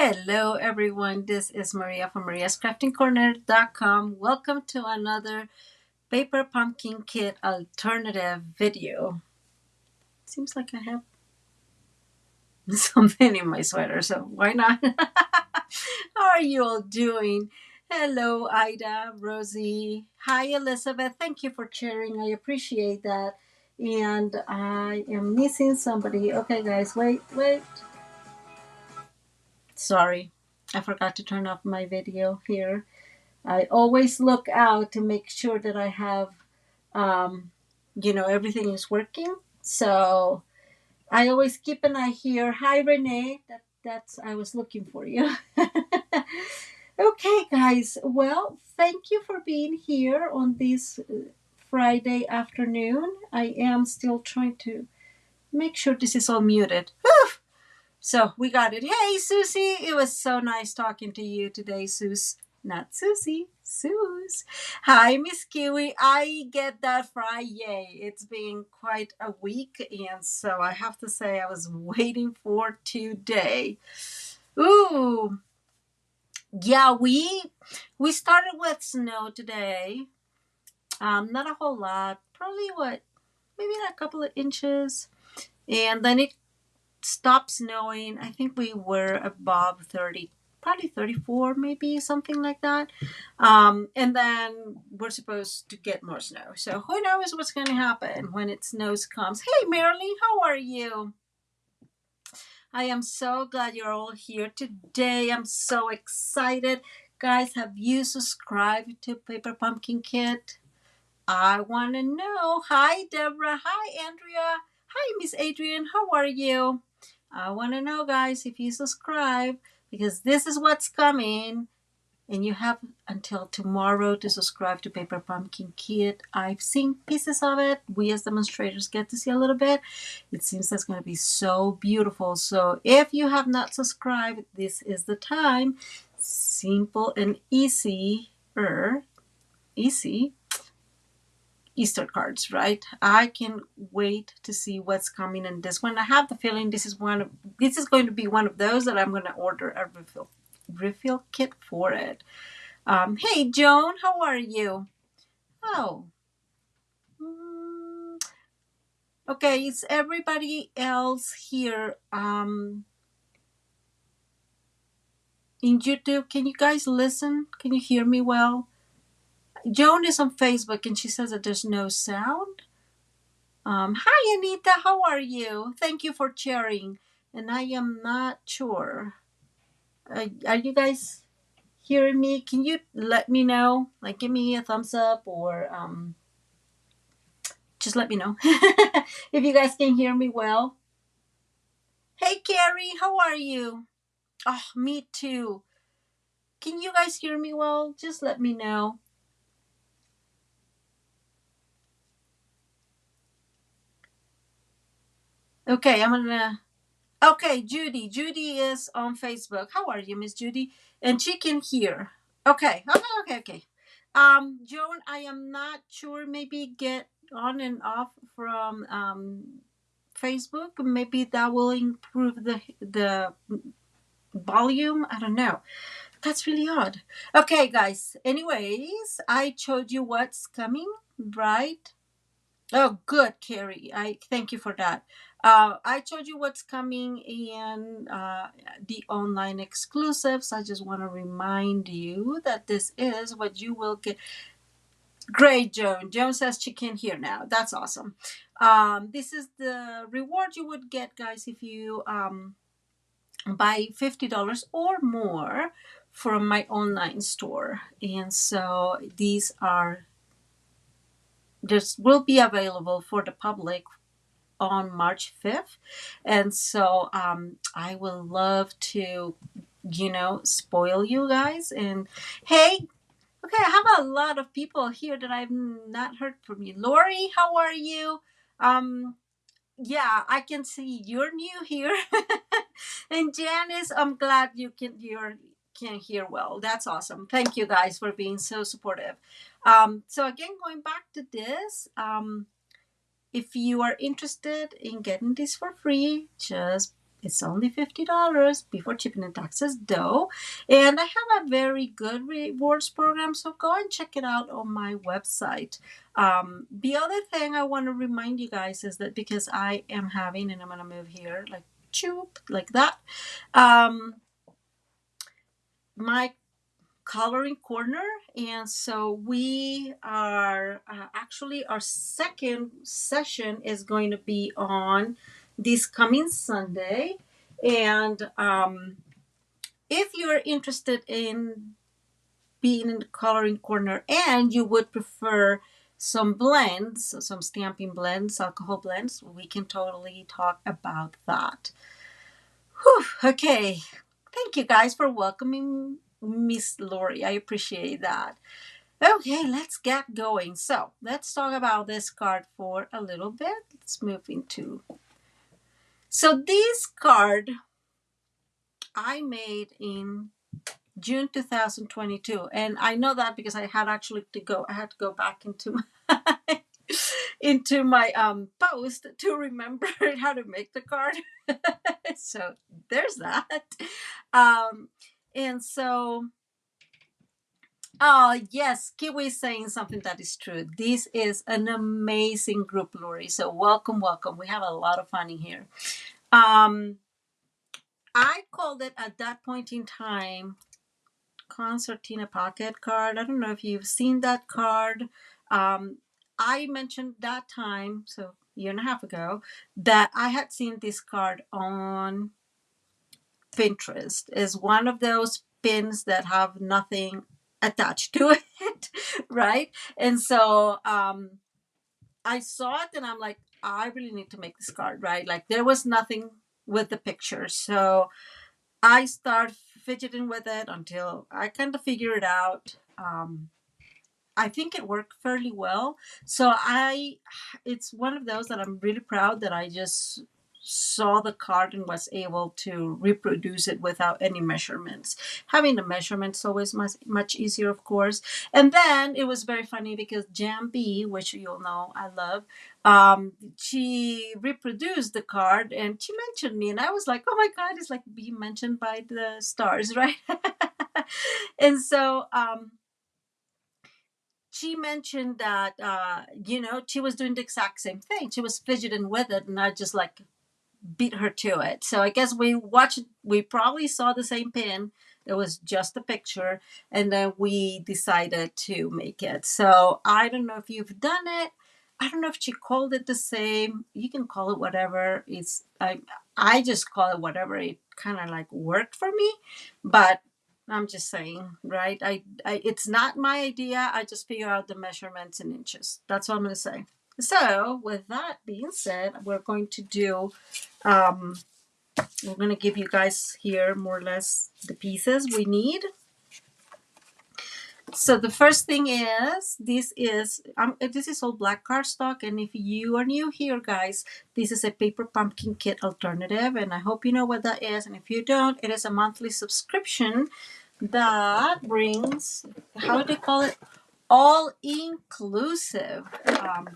Hello everyone, this is Maria from mariascraftingcorner.com. Welcome to another paper pumpkin kit alternative video. Seems like I have something in my sweater, so why not? How are you all doing? Hello Ida, Rosie. Hi Elizabeth, thank you for sharing. I appreciate that. And I am missing somebody. Okay guys, wait. Sorry, I forgot to turn off my video here. I always look out to make sure that I have, everything is working. So I always keep an eye here. Hi, Renee. That's I was looking for you. Okay, guys. Well, thank you for being here on this Friday afternoon. I am still trying to make sure this is all muted. Whew! So we got it. Hey, Susie. It was so nice talking to you today, Sus. Not Susie, Sus. Hi, Miss Kiwi. I get that Friday. It's been quite a week, and so I have to say I was waiting for today. Ooh, yeah, we started with snow today. Not a whole lot. Probably maybe a couple of inches, and then it stopped snowing. I think we were above 30, probably 34, maybe something like that. And then we're supposed to get more snow. So who knows what's going to happen when it snows comes. Hey, Marilyn, how are you? I am so glad you're all here today. I'm so excited. Guys, have you subscribed to Paper Pumpkin Kit? I want to know. Hi, Deborah. Hi, Andrea. Hi, Miss Adrian. How are you? I want to know, guys, if you subscribe, because this is what's coming. And you have until tomorrow to subscribe to Paper Pumpkin Kit. I've seen pieces of it. We as demonstrators get to see a little bit. It seems that's going to be so beautiful. So if you have not subscribed, this is the time. Simple and easy. Easter cards, right? I can wait to see what's coming in this one. I have the feeling this is going to be one of those that I'm going to order a refill kit for it. Hey Joan, how are you? Oh, okay. Is everybody else here in YouTube? Can you guys listen? Can you hear me well? Joan is on Facebook and she says that there's no sound. Hi Anita, how are you? Thank you for sharing. And I am not sure. Are you guys hearing me? Can you let me know? Like, give me a thumbs up or just let me know if you guys can hear me well. Hey Carrie, how are you? Oh, me too. Can you guys hear me well? Just let me know. Okay, Okay, Judy. Judy is on Facebook. How are you, Miss Judy? And she can hear. Okay. Joan, I am not sure. Maybe get on and off from Facebook. Maybe that will improve the volume. I don't know. That's really odd. Okay, guys. Anyways, I showed you what's coming, right? Oh, good, Carrie. I thank you for that. I told you what's coming in the online exclusives. I just want to remind you that this is what you will get. Great, Joan. Joan says she can hear now. That's awesome. This is the reward you would get, guys, if you buy $50 or more from my online store. And so these are this will be available for the public on March 5th. And so I will love to, spoil you guys. And hey, okay, I have a lot of people here that I've not heard from you. Lori, how are you? Yeah, I can see you're new here. And Janice, I'm glad you can hear well. That's awesome. Thank you guys for being so supportive. So again, going back to this, if you are interested in getting this for free, just It's only $50 before shipping and taxes, though. And I have a very good rewards program, so go and check it out on my website. The other thing I want to remind you guys is that because I am having, and I'm going to move here like choop, like that, my coloring corner, and so we are actually our second session is going to be on this coming Sunday. And if you're interested in being in the coloring corner and you would prefer some blends, some stamping blends, alcohol blends, we can totally talk about that. Whew, okay. Thank you guys for welcoming Miss Lori. I appreciate that. Okay, let's get going. So let's talk about this card for a little bit. Let's move into. So this card I made in June 2022, and I know that because I had actually to go. I had to go back into my into my post to remember how to make the card. So there's that. Um, and so. Oh, yes, Kiwi is saying something that is true. This is an amazing group, Lori. So welcome, welcome. We have a lot of fun in here. I called it at that point in time Concertina Pocket card. I don't know if you've seen that card. I mentioned that time, so a year and a half ago, that I had seen this card on Pinterest. Is one of those pins that have nothing attached to it, right? And so I saw it and I'm like, I really need to make this card, right? Like there was nothing with the picture. So I start fidgeting with it until I kind of figure it out. I think it worked fairly well. So it's one of those that I'm really proud that I just saw the card and was able to reproduce it without any measurements. Having the measurements always much easier, of course. And then it was very funny because Jam B, which you'll know I love, she reproduced the card and she mentioned me, and I was like, oh my God, it's like being mentioned by the stars, right? And so she mentioned that she was doing the exact same thing. She was fidgeting with it, and I just like beat her to it. So I guess we probably saw the same pin. It was just a picture, and then we decided to make it. So I don't know if you've done it. I don't know if she called it the same. You can call it whatever. I just call it whatever. It kind of like worked for me, but I'm just saying, right? It's not my idea. I just figure out the measurements in inches. That's what I'm going to say. So with that being said, we're going to do we're going to give you guys here more or less the pieces we need. So the first thing is this is all black cardstock, and if you are new here, guys, this is a paper pumpkin kit alternative, and I hope you know what that is. And if you don't, it is a monthly subscription that brings, how do they call it, all inclusive.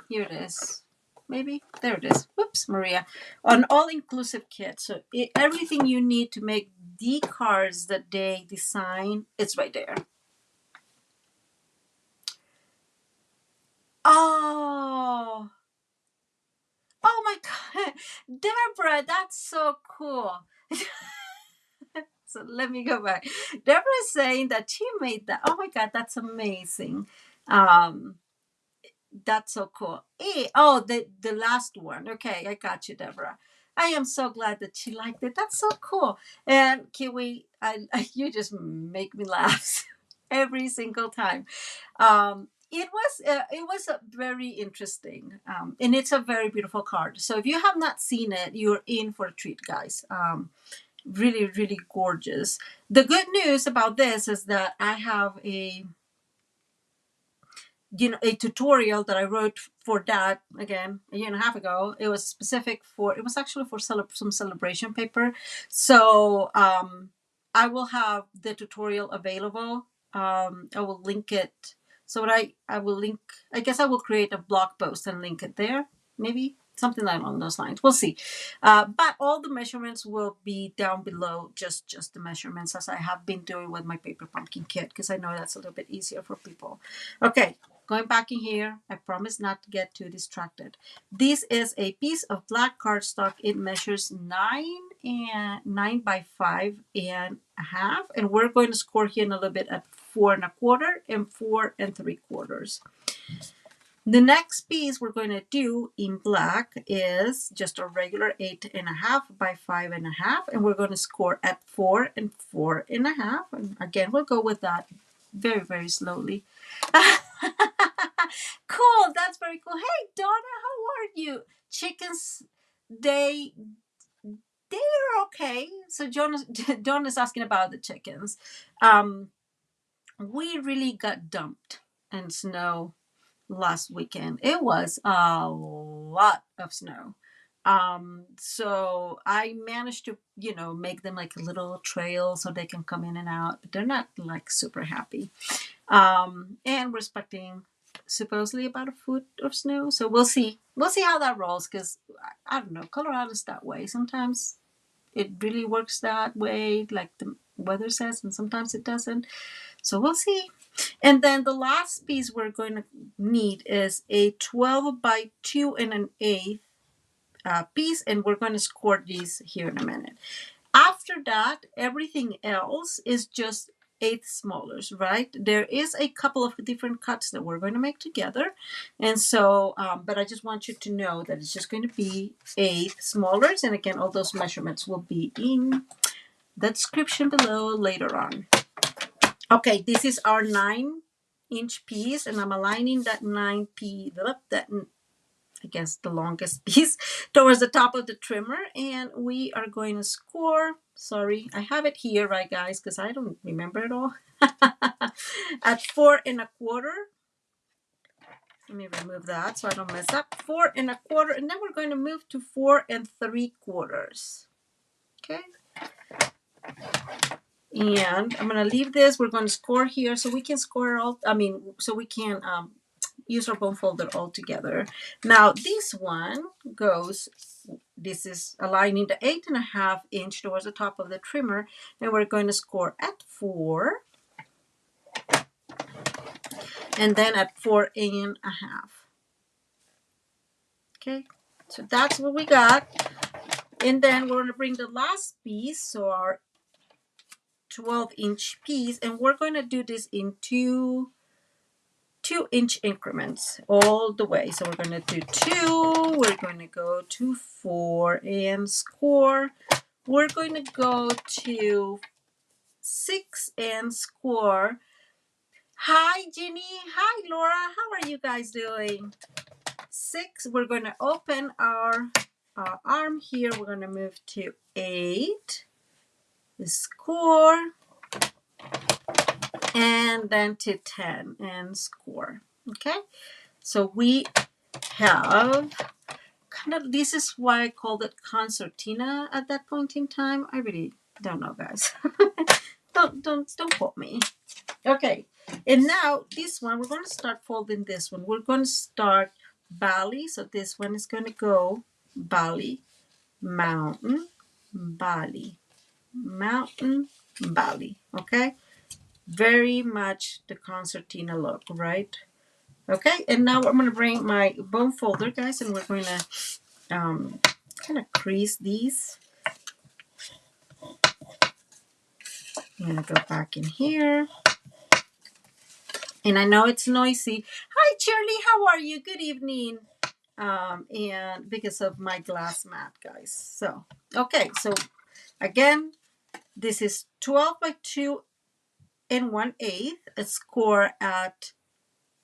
Here it is. Maybe there it is. Whoops, Maria. An all-inclusive kit. So everything you need to make the cards that they design, it's right there. Oh, oh my God, Deborah, that's so cool. So let me go back. Deborah is saying that she made that. Oh my God, that's amazing. Um, That's so cool. Oh, the last one. Okay, I got you, Deborah. I am so glad that she liked it. That's so cool. And Kiwi, you just make me laugh every single time. It was a very interesting, and it's a very beautiful card. So if you have not seen it, you're in for a treat, guys. Really, really gorgeous. The good news about this is that I have a tutorial that I wrote for that again a year and a half ago. It was actually for some celebration paper. So I will have the tutorial available. I will link it. So what I will link, I guess I will create a blog post and link it there, maybe. something along those lines. We'll see. But all the measurements will be down below, just the measurements, as I have been doing with my paper pumpkin kit, because I know that's a little bit easier for people. Okay, going back in here, I promise not to get too distracted. This is a piece of black cardstock. It measures 9 by 5.5, and we're going to score here in a little bit at 4 1/4 and 4 3/4. The next piece we're going to do in black is just a regular 8.5 by 5.5, and we're going to score at 4 and 4.5. And again, we'll go with that very, very slowly. Cool, that's very cool. Hey, Donna, how are you? Chickens, they're okay. So Donna's asking about the chickens. We really got dumped in snow last weekend. It was a lot of snow. So I managed to, make them like a little trail so they can come in and out, but they're not like super happy. And we're expecting supposedly about a foot of snow. So we'll see. We'll see how that rolls, because I don't know, Colorado's that way. Sometimes it really works that way, like the weather says, and sometimes it doesn't. So we'll see. And then the last piece we're going to need is a 12 by 2 1/8 piece, and we're going to score these here in a minute. After that, everything else is just 1/8 smallers, right? There is a couple of different cuts that we're going to make together. And so, but I just want you to know that it's just going to be 1/8 smallers. And again, all those measurements will be in the description below later on. Okay, this is our 9-inch piece, and I'm aligning that I guess the longest piece towards the top of the trimmer, and we are going to score. Sorry, I have it here, right, guys, because I don't remember it all. At 4 1/4. Let me remove that so I don't mess up. 4 1/4, and then we're going to move to 4 3/4. Okay. And I'm going to leave this. We're going to score here so we can score all, so we can use our bone folder all together. Now this one this is aligning the 8.5 inch towards the top of the trimmer, and we're going to score at 4. And then at 4.5. Okay, so that's what we got. And then we're going to bring the last piece, so our 12-inch piece, and we're going to do this in 2-inch increments all the way. So we're going to do 2, we're going to go to 4 and score. We're going to go to 6 and score. Hi, Ginny. Hi, Laura. How are you guys doing? 6. We're going to open our arm here. We're going to move to 8. The score. And then to 10 and score. Okay. So we have this is why I called it concertina at that point in time. I really don't know, guys. don't quote me. Okay. And now this one, we're going to start folding this one. We're going to start valley. So this one is going to go valley, mountain, valley, mountain, valley. Okay. Very much the concertina look, right? Okay. And now I'm going to bring my bone folder, guys, and we're going to kind of crease these. I'm going to go back in here. And I know it's noisy. Hi, Shirley. How are you? Good evening. And because of my glass mat, guys. So, okay. So, again, this is 12 by 2 1/8. A score at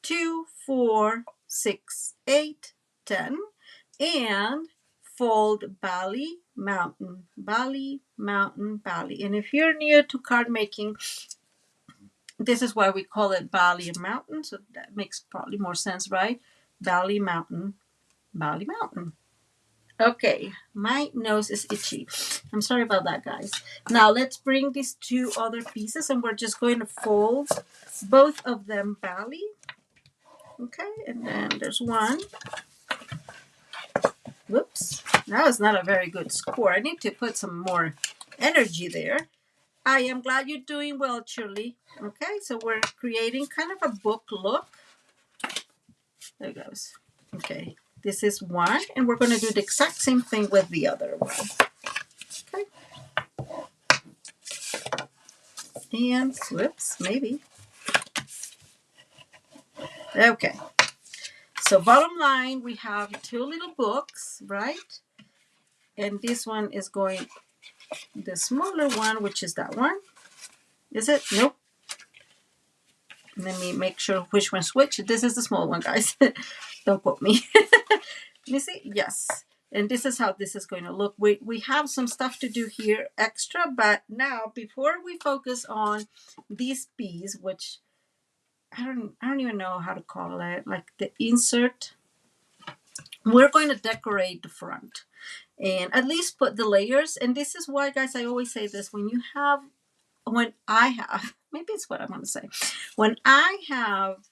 2, 4, 6, 8, 10. And fold valley, mountain, valley, mountain, valley. And if you're new to card making, this is why we call it valley and mountain. So that makes probably more sense, right? Valley, mountain, valley, mountain. Okay, my nose is itchy. I'm sorry about that, guys. Now let's bring these 2 other pieces, and we're just going to fold both of them valley. Okay, and then there's one. Whoops, that was not a very good score. I need to put some more energy there. I am glad you're doing well, Shirley. Okay, so we're creating kind of a book look. There it goes. Okay, this is one, and we're going to do the exact same thing with the other one. Okay. And whoops, maybe. Okay. So bottom line, we have two little books, right? And this one is going, the smaller one, which is that one. Is it? Nope. Let me make sure which one's which. This is the small one, guys. Don't quote me. Let me see. Yes. And this is how this is going to look. We have some stuff to do here extra, but now before we focus on these bees, which I don't even know how to call it, like the insert, we're going to decorate the front and at least put the layers. And this is why, guys, I always say this, when I have, maybe it's what I'm going to say, when I have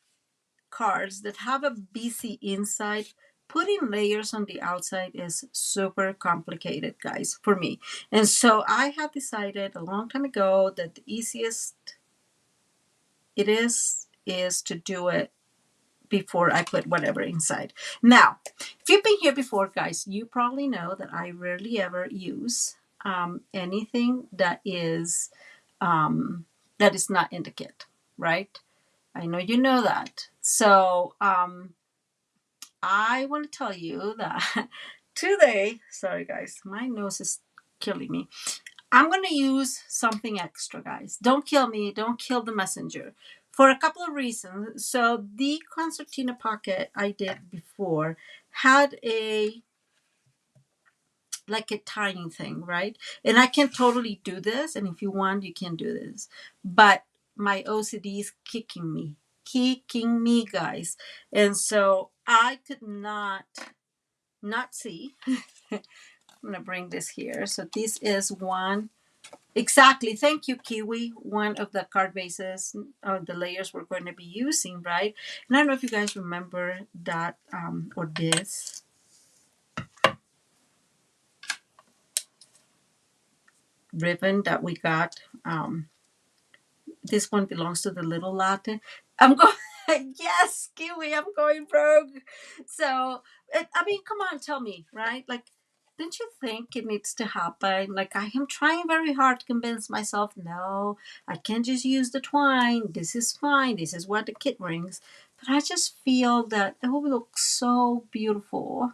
cards that have a BC inside, putting layers on the outside is super complicated, guys, for me. And so I have decided a long time ago that the easiest it is to do it before I put whatever inside. Now, if you've been here before, guys, you probably know that I rarely ever use anything that is not in the kit, right? I know you know that. So I want to tell you that today, sorry guys, my nose is killing me. I'm going to use something extra, guys. Don't kill me. Don't kill the messenger. For a couple of reasons. So the concertina pocket I did before had like a tiny thing, right? And I can totally do this. And if you want, you can do this. But my OCD is kicking me, guys. And so I could not see. I'm going to bring this here. So this is one. Exactly. Thank you, Kiwi. One of the card bases, the layers we're going to be using, right? And I don't know if you guys remember that or this. Ribbon that we got. This one belongs to the little latte. I'm going, yes, Kiwi, I'm going rogue. So, I mean, come on, tell me, right? Like, don't you think it needs to happen? Like, I am trying very hard to convince myself, no, I can't just use the twine. This is fine. This is what the kit brings. But I just feel that it will look so beautiful.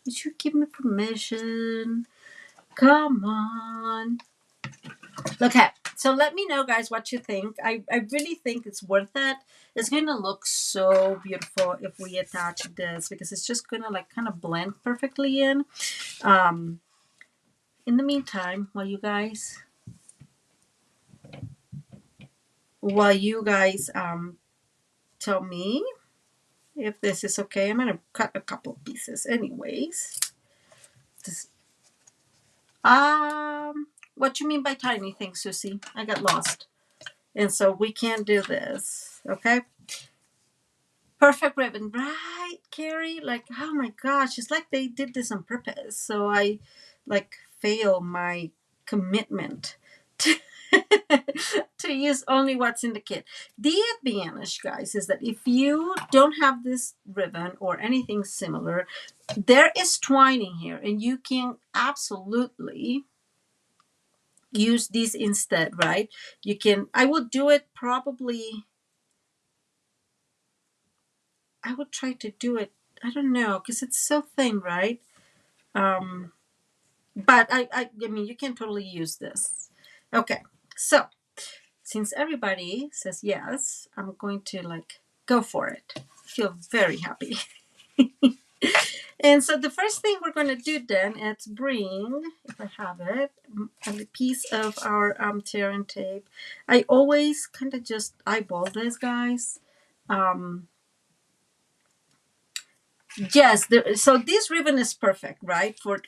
Would you give me permission? Come on. Okay, so let me know, guys, what you think. I really think it's worth it. It's going to look so beautiful if we attach this because it's just going to like kind of blend perfectly in. In the meantime, while you guys tell me if this is okay, I'm going to cut a couple pieces anyways. What you mean by tiny things, Susie? I got lost. And so we can't do this, okay? Perfect ribbon, right, Carrie? Like, oh my gosh, it's like they did this on purpose. So I like fail my commitment to, to use only what's in the kit. The advantage, guys, is that if you don't have this ribbon or anything similar, there is twining here, and you can absolutely use these instead, right? You can, I would do it probably, I would try to do it, I don't know, because it's so thin, right? But I mean, you can totally use this. Okay, so since everybody says yes, I'm going to like go for it. I feel very happy. And so the first thing we're going to do then is bring, if I have it, a piece of our tear and tape. I always kind of just eyeball this, guys. Yes, so this ribbon is perfect, right? For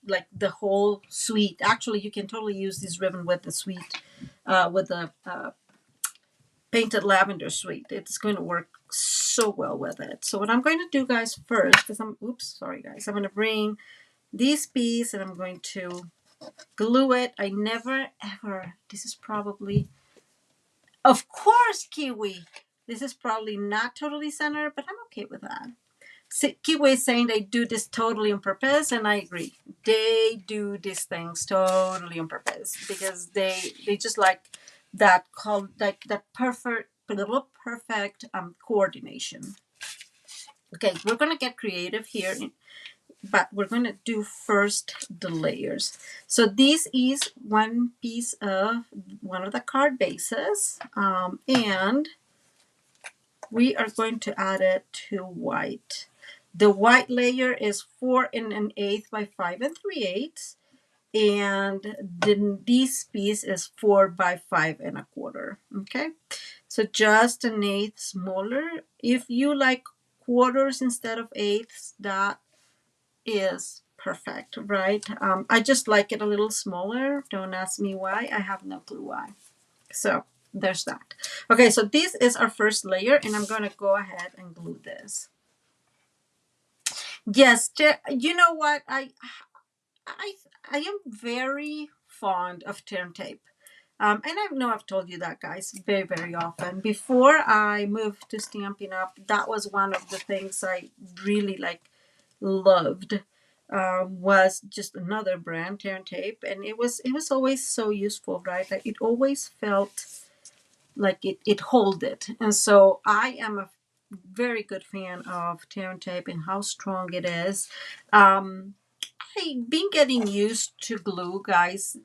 like the whole suite. Actually, you can totally use this ribbon with the suite, with the painted lavender suite. It's going to work so well with it. So what I'm going to do, guys, first is oops, sorry guys, I'm going to bring this piece and I'm going to glue it. I never ever, this is probably, of course, Kiwi. This is probably not totally centered, but I'm okay with that. Kiwi is saying they do this totally on purpose, and I agree. They do these things totally on purpose because they just like that that perfect coordination. Okay, we're gonna get creative here, but we're gonna do first the layers. So this is one piece of one of the card bases, and we are going to add it to white. The white layer is 4 1/8 by 5 3/8, and then this piece is 4 by 5 1/4. Okay, so just an eighth smaller. If you like quarters instead of eighths, that is perfect, right? I just like it a little smaller. Don't ask me why. I have no clue why. So there's that. Okay, so this is our first layer, and I'm going to go ahead and glue this. Yes, you know what? I am very fond of turn tape. And I know I've told you that, guys, very, very often. Before I moved to Stampin' Up, that was one of the things I really loved. Was just another brand, turn tape, and it was always so useful, right? Like it always felt like it hold it, and so I am a very good fan of turn tape and how strong it is. I've been getting used to glue, guys.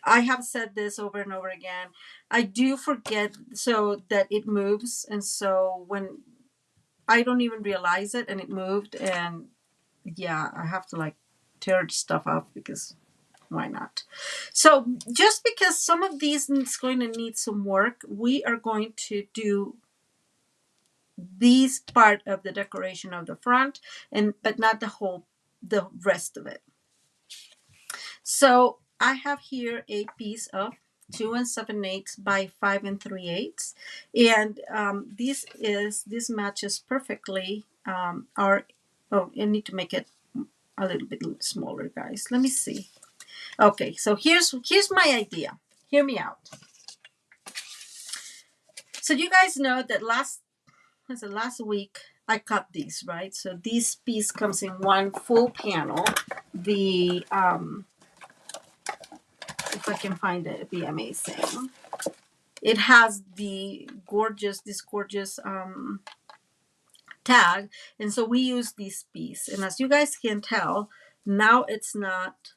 I have said this over and over again. I do forget so that it moves, and so when I don't even realize it and it moved, and yeah, I have to like tear stuff up because why not? So just because some of these is going to need some work, we are going to do this part of the decoration of the front, but not the rest of it. So I have here a piece of 2 7/8 by 5 3/8, and this matches perfectly our. Oh, I need to make it a little bit smaller, guys. Let me see. Okay, so here's my idea. Hear me out. So you guys know that last week I cut these, right? So this piece comes in one full panel. The if I can find it, it'd be amazing. It has this gorgeous tag, and so we use this piece. And as you guys can tell, now it's not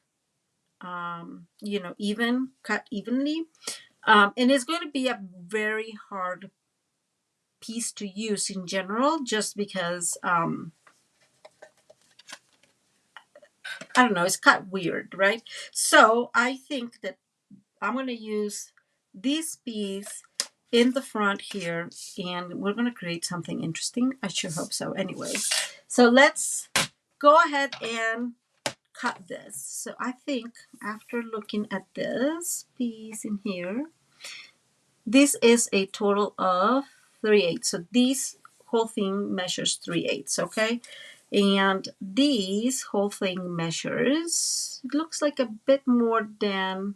even cut evenly. And it's going to be a very hard piece to use in general, just because I don't know, it's cut weird, right? So I think that I'm going to use this piece in the front here, and we're going to create something interesting. I sure hope so. Anyway, so let's go ahead and cut this. So I think after looking at this piece in here, this is a total of 3/8. So this whole thing measures 3/8, okay? And this whole thing measures, it looks like a bit more than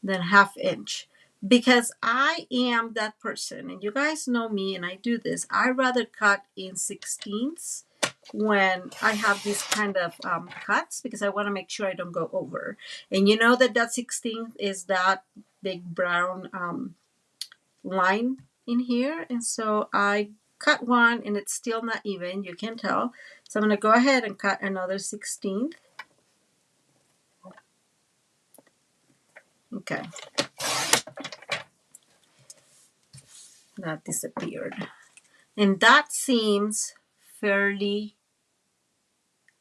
½ inch, because I am that person, and you guys know me, and I do this. I rather cut in 16ths when I have these kind of cuts, because I want to make sure I don't go over. And you know that 16th is that big brown line in here, and so I cut one, and it's still not even, you can tell. So I'm going to go ahead and cut another 16th. Okay. That disappeared. And that seems fairly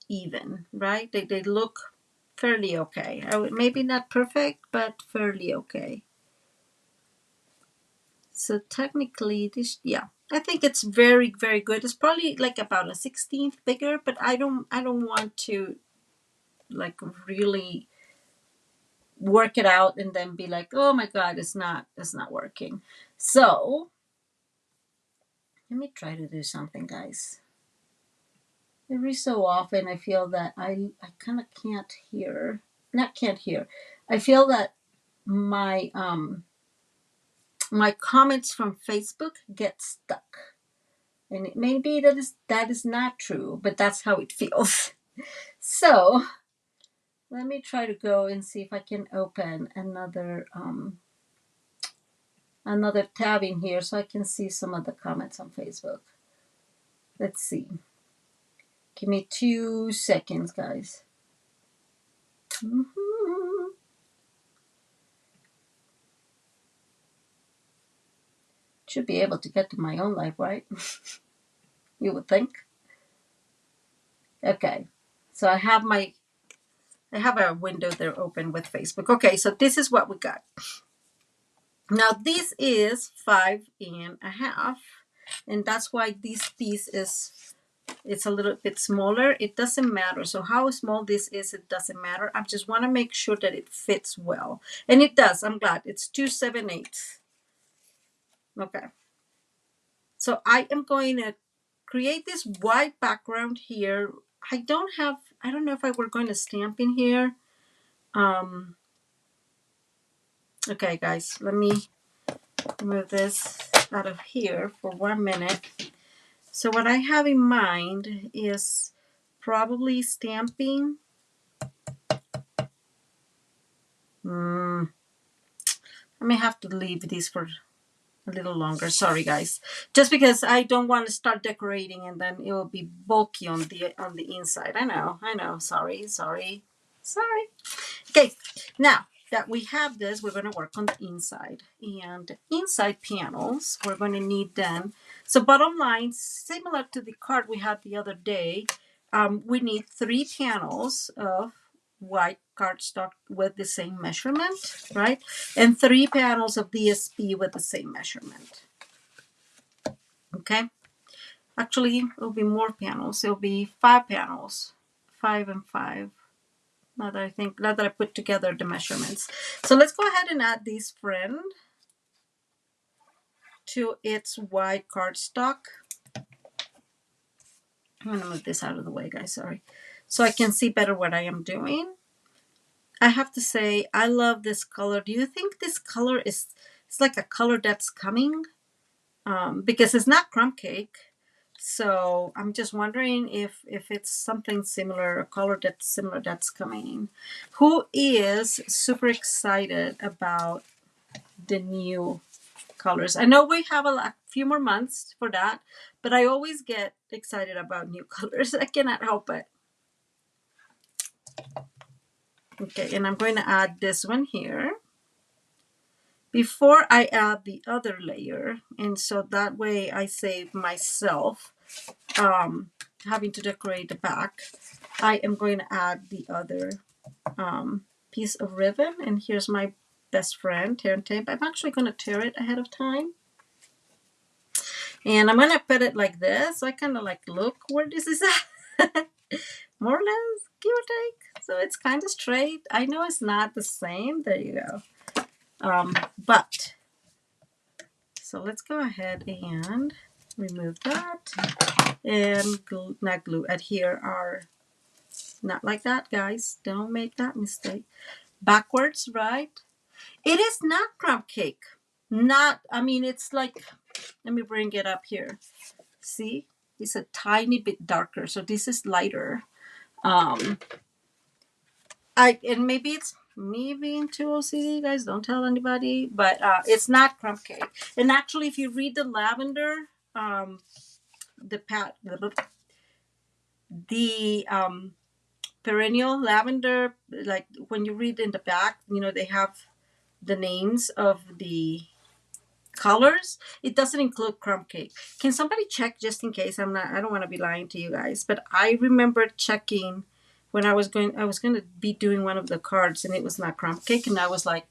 even, right? They look fairly okay. Maybe not perfect, but fairly okay. So technically this, yeah, I think it's very, very good. It's probably like about a 16th bigger, but I don't want to like really work it out and then be like, oh my God, it's not working. So Let me try to do something, guys. Every so often I feel that I kind of can't hear. Not can't hear. I feel that my my comments from Facebook get stuck. And it may be that is not true, but that's how it feels. So let me try to go and see if I can open another tab in here so I can see some of the comments on Facebook. Let's see. Give me 2 seconds, guys. Should be able to get to my own life, right? You would think. Okay. So I have a window there open with Facebook. Okay, so this is what we got. Now this is 5.5, and that's why this piece it's a little bit smaller. It doesn't matter. So how small this is, it doesn't matter. I just want to make sure that it fits well. And it does. I'm glad. It's 2/7/8. Okay. So I am going to create this white background here. I don't know if I were going to stamp in here. Okay, guys, let me move this out of here for 1 minute. So what I have in mind is probably stamping. I may have to leave these for a little longer. Sorry, guys. Just because I don't want to start decorating and then it will be bulky on the inside. I know. Sorry. Okay, now that we have this, we're going to work on the inside. And inside panels, we're going to need them. So bottom line, similar to the card we had the other day, we need 3 panels of white cardstock with the same measurement, right? And 3 panels of DSP with the same measurement. Okay? Actually, it'll be more panels. It'll be 5 panels, 5 and 5. Now that I put together the measurements. So let's go ahead and add this friend to its white cardstock. I'm going to move this out of the way, guys, sorry. So I can see better what I am doing. I have to say, I love this color. Do you think this color it's like a color that's coming? Because it's not crumb cake. So I'm just wondering if it's something similar, a color that's similar that's coming. Who is super excited about the new colors? I know we have a few more months for that, but I always get excited about new colors. I cannot help it. Okay, and I'm going to add this one here before I add the other layer, and so that way I save myself having to decorate the back. I am going to add the other piece of ribbon, and here's my best friend tear and tape. I'm actually going to tear it ahead of time, and I'm going to put it like this. So I kind of like look where this is at. More or less, give or take. So it's kind of straight. I know it's not the same. There you go. But so let's go ahead and remove that and adhere our, not like that, guys. Don't make that mistake. Backwards, right? It is not crumb cake. It's like, let me bring it up here. See, it's a tiny bit darker. So this is lighter. And maybe it's me being too OCD, guys. Don't tell anybody, but it's not crumb cake. And actually, if you read the lavender, the perennial lavender, like when you read in the back, they have the names of the colors. It doesn't include crumb cake. Can somebody check just in case? I don't want to be lying to you guys, but I remember checking when I was going to be doing one of the cards, and it was not crumb cake, and I was like,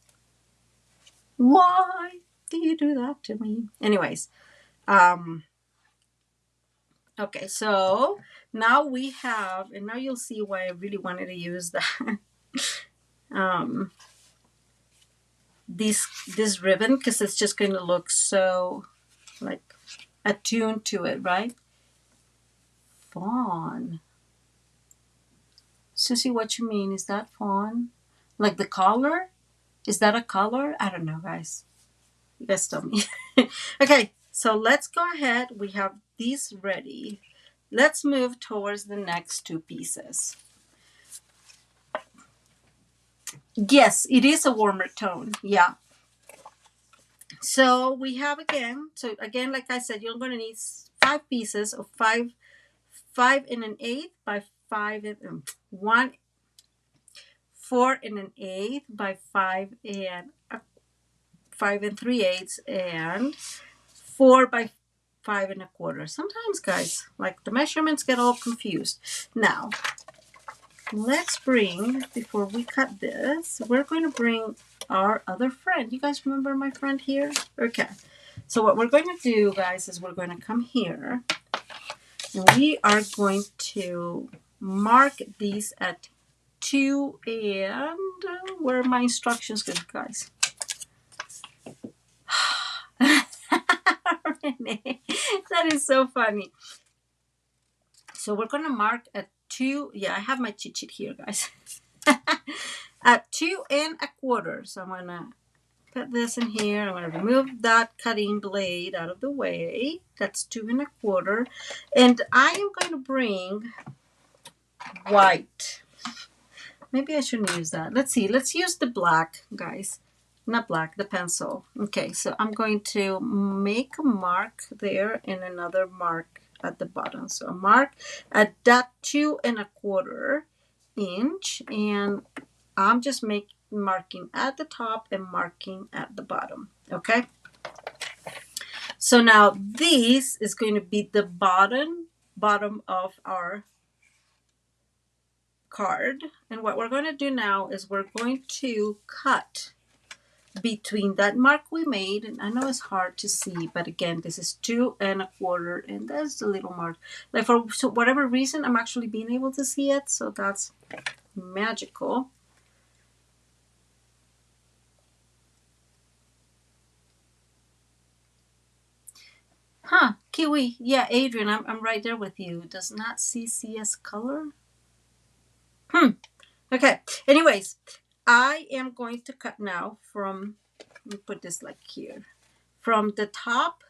why do you do that to me? Anyways, okay, so now we have, and now you'll see why I really wanted to use that this ribbon, because it's just going to look so like attuned to it, right? Fawn. Susie, what you mean? Is that fawn? Like the color? Is that a color? I don't know, guys. You guys tell me. Okay, so let's go ahead. We have these ready. Let's move towards the next two pieces. Yes, it is a warmer tone. Yeah. So we have again, like I said, you're going to need 5 pieces of 5 1/8 by 5 and 1 4 1/8 by 5 and 3/8 and 4 by 5 1/4. Sometimes, guys, like the measurements get all confused. Now, let's bring, before we cut this, we're going to bring our other friend. You guys remember my friend here? Okay. So what we're going to do, guys, is we're going to come here and we are going to mark these at 2 and where are my instructions good, guys? Renee, that is so funny. So we're going to mark at 2. Yeah, I have my cheat sheet here, guys. At 2 1/4. So I'm going to put this in here. I'm going to remove that cutting blade out of the way. That's 2 1/4. And I am going to bring white. Maybe I shouldn't use that. Let's see. Let's use the black, guys. Not black, the pencil. Okay, so I'm going to make a mark there and another mark at the bottom. So a mark at that 2 1/4 inch, and I'm just marking at the top and marking at the bottom. Okay. So now this is going to be the bottom of our card, and what we're going to do now is we're going to cut between that mark we made, and I know it's hard to see, but again, this is 2 1/4, and that's the little mark. Like for whatever reason, I'm actually being able to see it, so that's magical. Huh, Kiwi. Yeah, Adrian, I'm right there with you. Does not see CS color? Okay. Anyways, I am going to cut now from, let me put this like here, from the top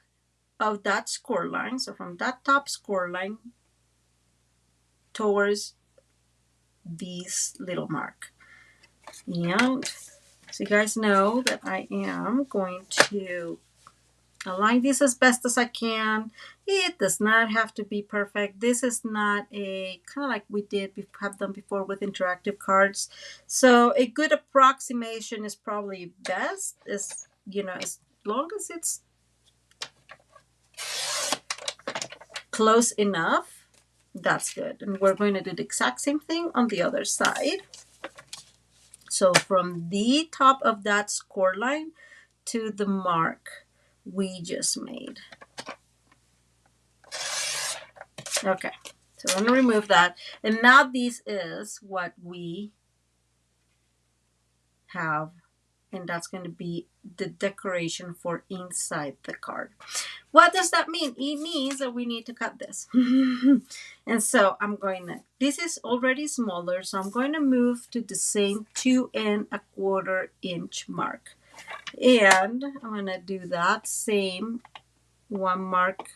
of that score line. So from that top score line towards this little mark. And so you guys know that I am going to align this as best as I can. It does not have to be perfect. This is not a kind of like we have done before with interactive cards. So a good approximation is probably best, as long as it's close enough, that's good. And we're going to do the exact same thing on the other side. So from the top of that score line to the mark we just made. Okay, so I'm going to remove that. And now this is what we have, and that's going to be the decoration for inside the card. What does that mean? It means that we need to cut this. And so I'm going to, this is already smaller, so I'm going to move to the same 2 1/4 inch mark. And I'm going to do that same one mark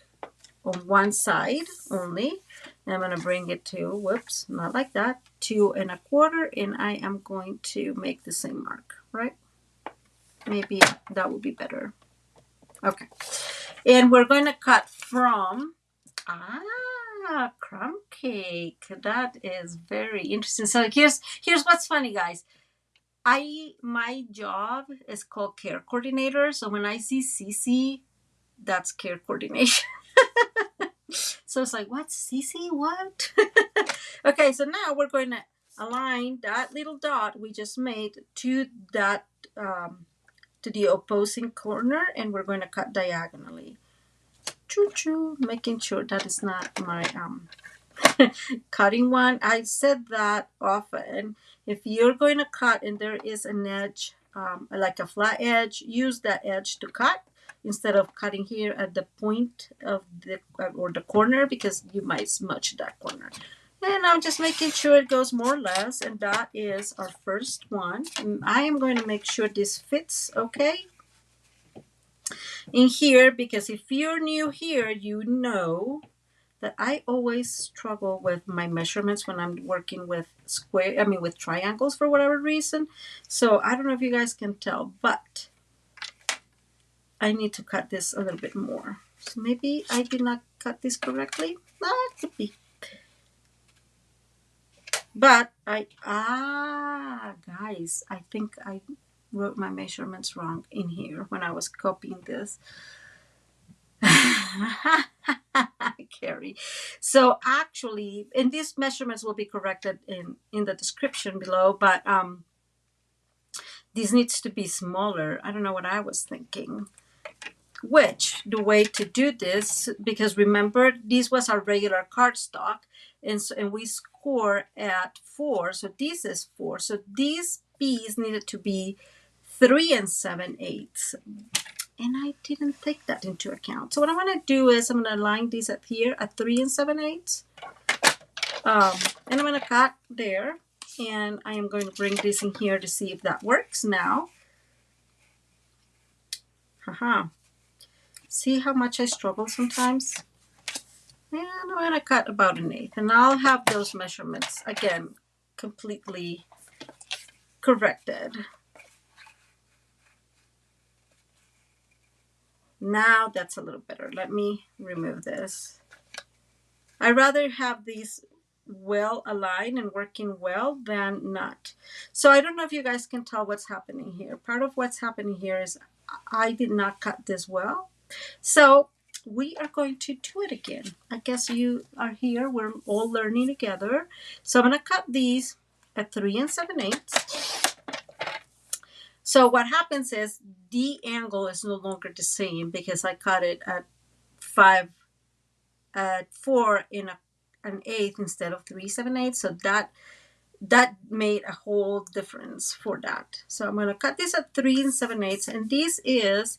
on one side only. And I'm going to bring it to, whoops, not like that, 2 1/4, and I am going to make the same mark, right? Maybe that would be better. Okay. And we're going to cut from, crumb cake. That is very interesting. So here's what's funny, guys. My job is called care coordinator. So when I see CC, that's care coordination. So it's like, what's CC? What? Okay, so now we're going to align that little dot we just made to that to the opposing corner, and we're going to cut diagonally. Choo-choo, making sure that is not my cutting one. I said that often. If you're going to cut and there is an edge, like a flat edge, use that edge to cut. instead of cutting here at the point of the or the corner, because you might smudge that corner. And I'm just making sure it goes more or less, and that is our first one. And I am going to make sure this fits okay in here, because if you're new here, you know that I always struggle with my measurements when I'm working with with triangles for whatever reason. So I don't know if you guys can tell, but I need to cut this a little bit more. So maybe I did not cut this correctly. It could be. But guys, I think I wrote my measurements wrong in here when I was copying this. Carrie. So actually, and these measurements will be corrected in the description below, but this needs to be smaller. I don't know what I was thinking. Which the way to do this, because remember this was our regular cardstock, and we score at 4, so this is 4. So these B's needed to be 3 7/8. And I didn't take that into account. So what I'm going to do is I'm going to line these up here at 3 7/8. And I'm going to cut there. And I am going to bring this in here to see if that works now. Haha. See how much I struggle sometimes? And I'm going to cut about 1/8. And I'll have those measurements, again, completely corrected. Now that's a little better. Let me remove this. I'd rather have these well aligned and working well than not. So I don't know if you guys can tell what's happening here. Part of what's happening here is I did not cut this well. So we are going to do it again. I guess you are here. We're all learning together. So I'm going to cut these at 3 7/8. So what happens is the angle is no longer the same because I cut it at 4 1/8 instead of 3 7/8. So that made a whole difference for that. So I'm going to cut this at 3 7/8, and this is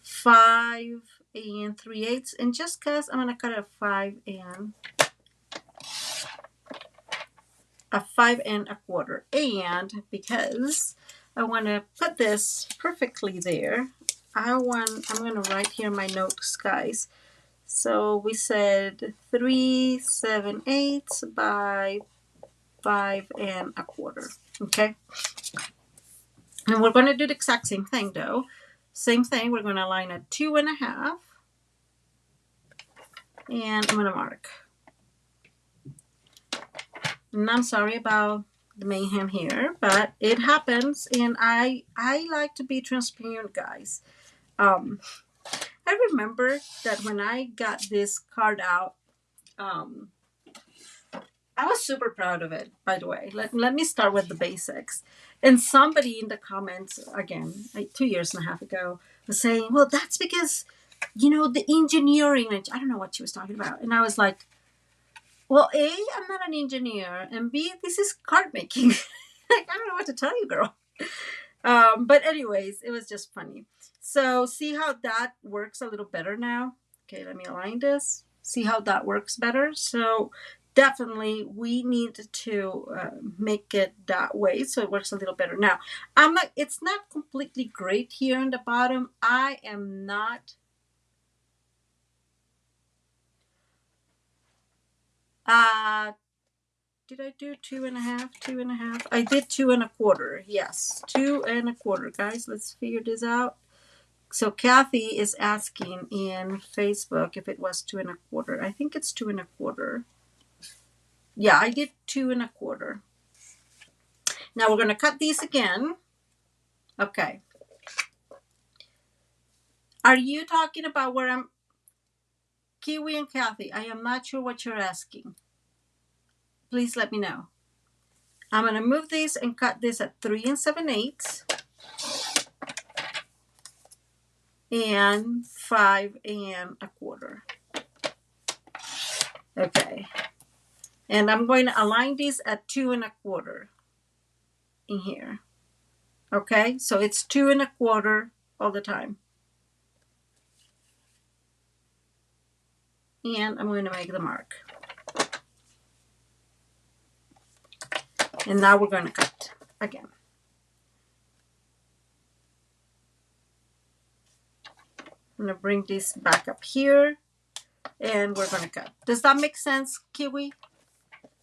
5 3/8. And just because I'm going to cut it at 5 1/4, and because I want to put this perfectly there, I'm going to write here my notes, guys. So we said 3 7/8 by 5 1/4. Okay. And we're going to do the exact same thing though. Same thing. We're going to line at 2 1/2. And I'm going to mark. And I'm sorry about the mayhem here, but it happens, and I like to be transparent, guys. I remember that when I got this card out, I was super proud of it, by the way. Let me start with the basics. And somebody in the comments, again, 2.5 years ago, was saying, well, that's because, the engineering, I don't know what she was talking about. And I was like, well, A, I'm not an engineer, and B, this is card making. I don't know what to tell you, girl. But anyways, it was just funny. So see how that works a little better now? Okay, let me align this. See how that works better? So definitely we need to make it that way so it works a little better. Now, it's not completely great here in the bottom. I am not... did I do 2 1/2? 2 1/2? I did 2 1/4. Yes, 2 1/4. Guys, let's figure this out. So Kathy is asking in Facebook if it was 2 1/4. I think it's 2 1/4. Yeah, I did 2 1/4. Now we're going to cut these again. Okay. Are you talking about where I'm... Kiwi and Kathy, I am not sure what you're asking. Please let me know. I'm going to move these and cut this at 3 7/8 and 5 1/4. Okay. And I'm going to align these at 2 1/4 in here. Okay, so it's 2 1/4 all the time. and I'm going to make the mark. And now we're going to cut again. I'm going to bring this back up here, and we're going to cut. Does that make sense, Kiwi?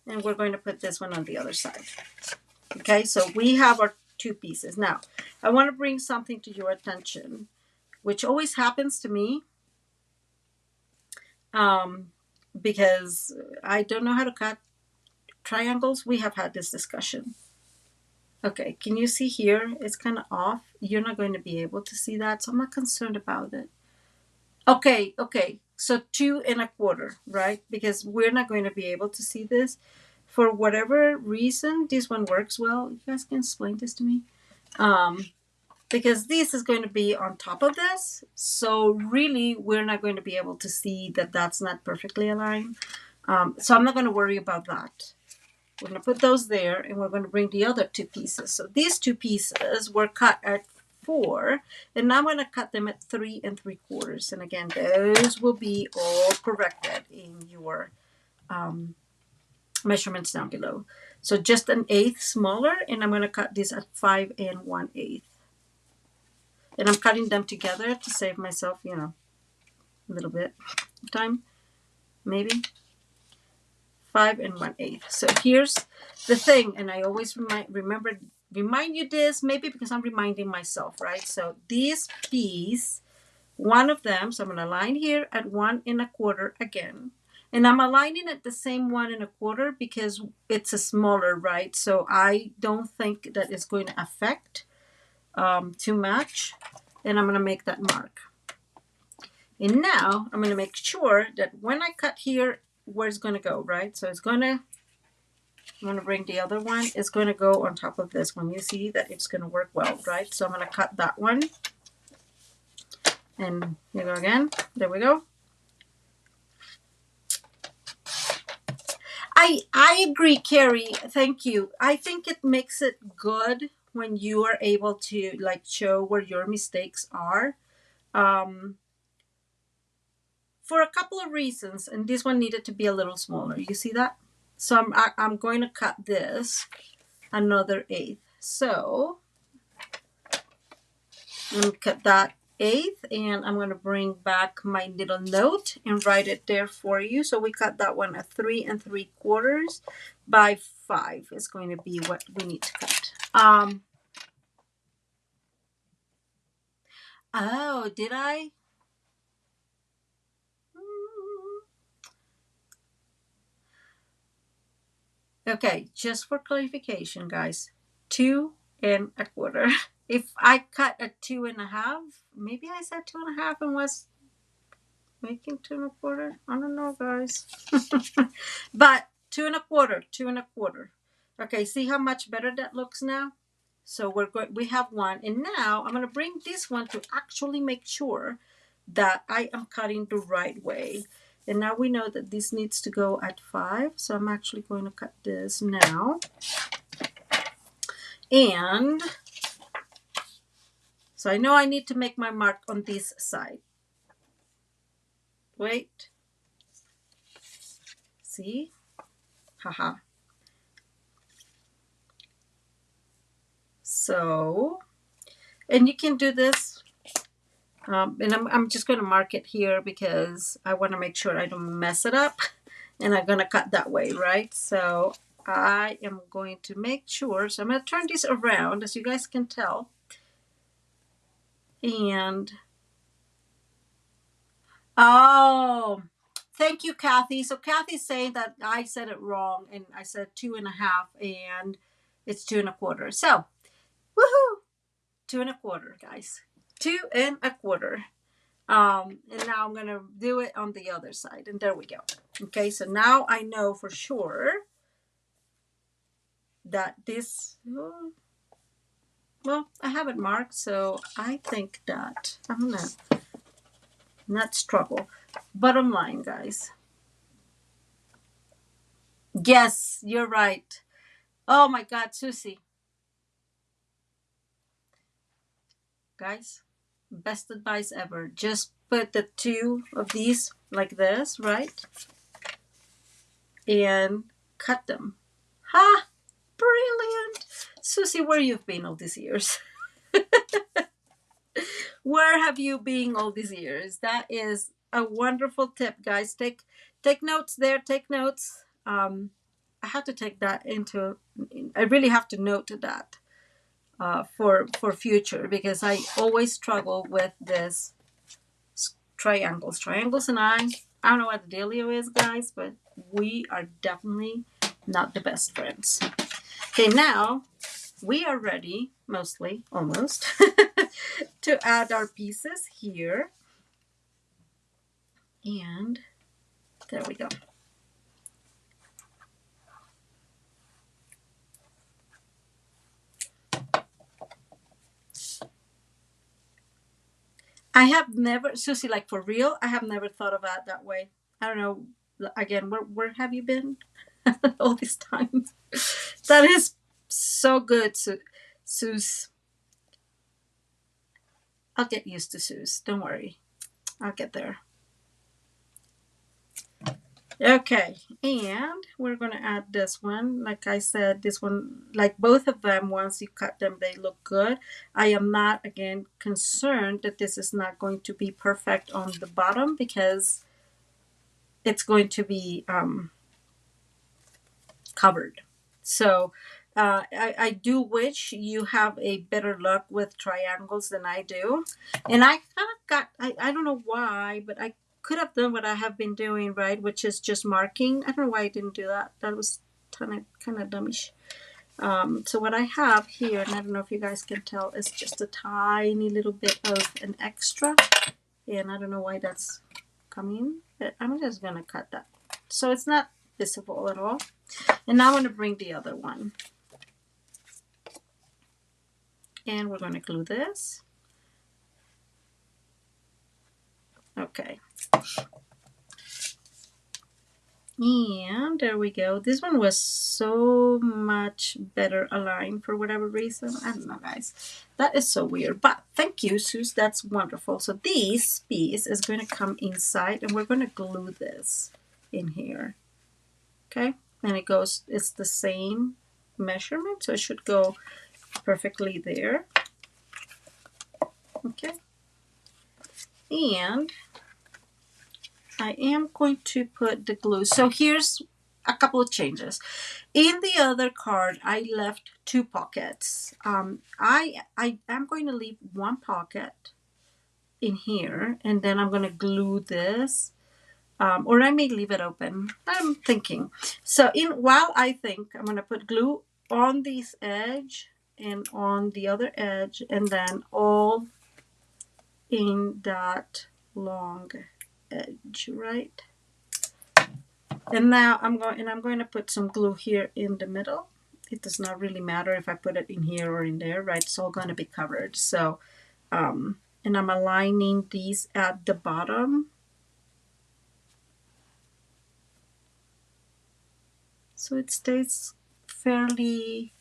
And we're going to put this one on the other side. Okay, so we have our two pieces. Now, I want to bring something to your attention, which always happens to me, because I don't know how to cut triangles. We have had this discussion. Okay, can you see here? It's kind of off. You're not going to be able to see that, so I'm not concerned about it. Okay, so 2 1/4, right? Because we're not going to be able to see this. For whatever reason, this one works well. You guys can explain this to me. Because this is going to be on top of this. So really, we're not going to be able to see that that's not perfectly aligned. So I'm not going to worry about that. We're going to put those there, and we're going to bring the other two pieces. So these two pieces were cut at 4, and now I'm going to cut them at 3 3/4. And again, those will be all corrected in your measurements down below. So just 1/8 smaller, and I'm going to cut this at 5 1/8. And I'm cutting them together to save myself, a little bit of time, maybe. 5 1/8. So here's the thing, and I always remind you this, maybe because I'm reminding myself, right? So this piece, one of them, so I'm going to align here at 1 1/4 again. And I'm aligning at the same 1 1/4 because it's a smaller, right? So I don't think that it's going to affect too much. And I'm going to make that mark. And now I'm going to make sure that when I cut here, where it's going to go, right? So I'm going to bring the other one. It's going to go on top of this one. You see that it's going to work well, right? So I'm going to cut that one. And here we go again. There we go. I agree, Carrie. Thank you. I think it makes it good when you are able to show where your mistakes are. For a couple of reasons, and this one needed to be a little smaller. You see that? So I'm going to cut this another 1/8. So I'm going to cut that 1/8, and I'm going to bring back my little note and write it there for you. So we cut that one at 3 3/4 by 5 is going to be what we need to cut. Oh, did I? Okay, just for clarification, guys, 2 1/4. If I cut at 2 1/2, maybe I said 2 1/2 and was making 2 1/4. I don't know, guys. But 2 1/4, 2 1/4. Okay, see how much better that looks now? So we have one, and now I'm going to bring this one to actually make sure that I am cutting the right way. And now we know that this needs to go at 5. So I'm actually going to cut this now. And so I know I need to make my mark on this side. Wait. See? Haha. So, and you can do this. And I'm just going to mark it here because I want to make sure I don't mess it up. And I'm going to cut that way, right? So I am going to make sure. So I'm going to turn this around, as you guys can tell. And, oh, thank you, Kathy. So Kathy's saying that I said it wrong, and I said 2 1/2, and it's 2 1/4. So, woohoo! 2 1/4, guys. 2 1/4. And now I'm going to do it on the other side. And there we go. Okay, so now I know for sure that this, well, I have it marked. So I think that I'm going to not struggle. Bottom line, guys. Yes, you're right. Oh my God, Susie. Guys, best advice ever. Just put the 2 of these like this, right? And cut them. Ha! Brilliant! Susie, where you've been all these years? Where have you been all these years? That is a wonderful tip, guys. Take notes there. Take notes. I have to take that into. I really have to note that for future, because I always struggle with this triangles. Triangles and I don't know what the dealio is, guys, but we are definitely not the best friends. Okay, now we are ready, mostly, almost, to add our pieces here. And there we go. I have never, Susie, like for real, I have never thought of that way. I don't know. Again, where have you been all this time? That is so good, Suze. I'll get used to Suze. Don't worry. I'll get there. Okay, and we're going to add this one. Like I said, this one, like both of them, once you cut them, they look good. I am not, again, concerned that this is not going to be perfect on the bottom, because it's going to be covered. So I do wish you have a better luck with triangles than I do. And I kind of got, I don't know why, but I could have done what I have been doing, right, which is just marking. I don't know why I didn't do that. That was kind of dummish. So what I have here, and I don't know if you guys can tell, is just a tiny little bit of an extra. And I don't know why that's coming, but I'm just going to cut that. So it's not visible at all. And now I'm going to bring the other one. And we're going to glue this. Okay. And there we go. This one was so much better aligned for whatever reason. I don't know, guys. That is so weird. But thank you, Suze. That's wonderful. So this piece is going to come inside, and we're going to glue this in here. Okay. And it goes, it's the same measurement, so it should go perfectly there. Okay. And I am going to put the glue. So here's a couple of changes. In the other card, I left 2 pockets. I am going to leave 1 pocket in here, and then I'm going to glue this. Or I may leave it open. I'm thinking. So while I think, I'm going to put glue on this edge and on the other edge, and then all in that long edge, right? And now I'm going to put some glue here in the middle. It does not really matter if I put it in here or in there, right? It's all going to be covered. So, and I'm aligning these at the bottom. So it stays fairly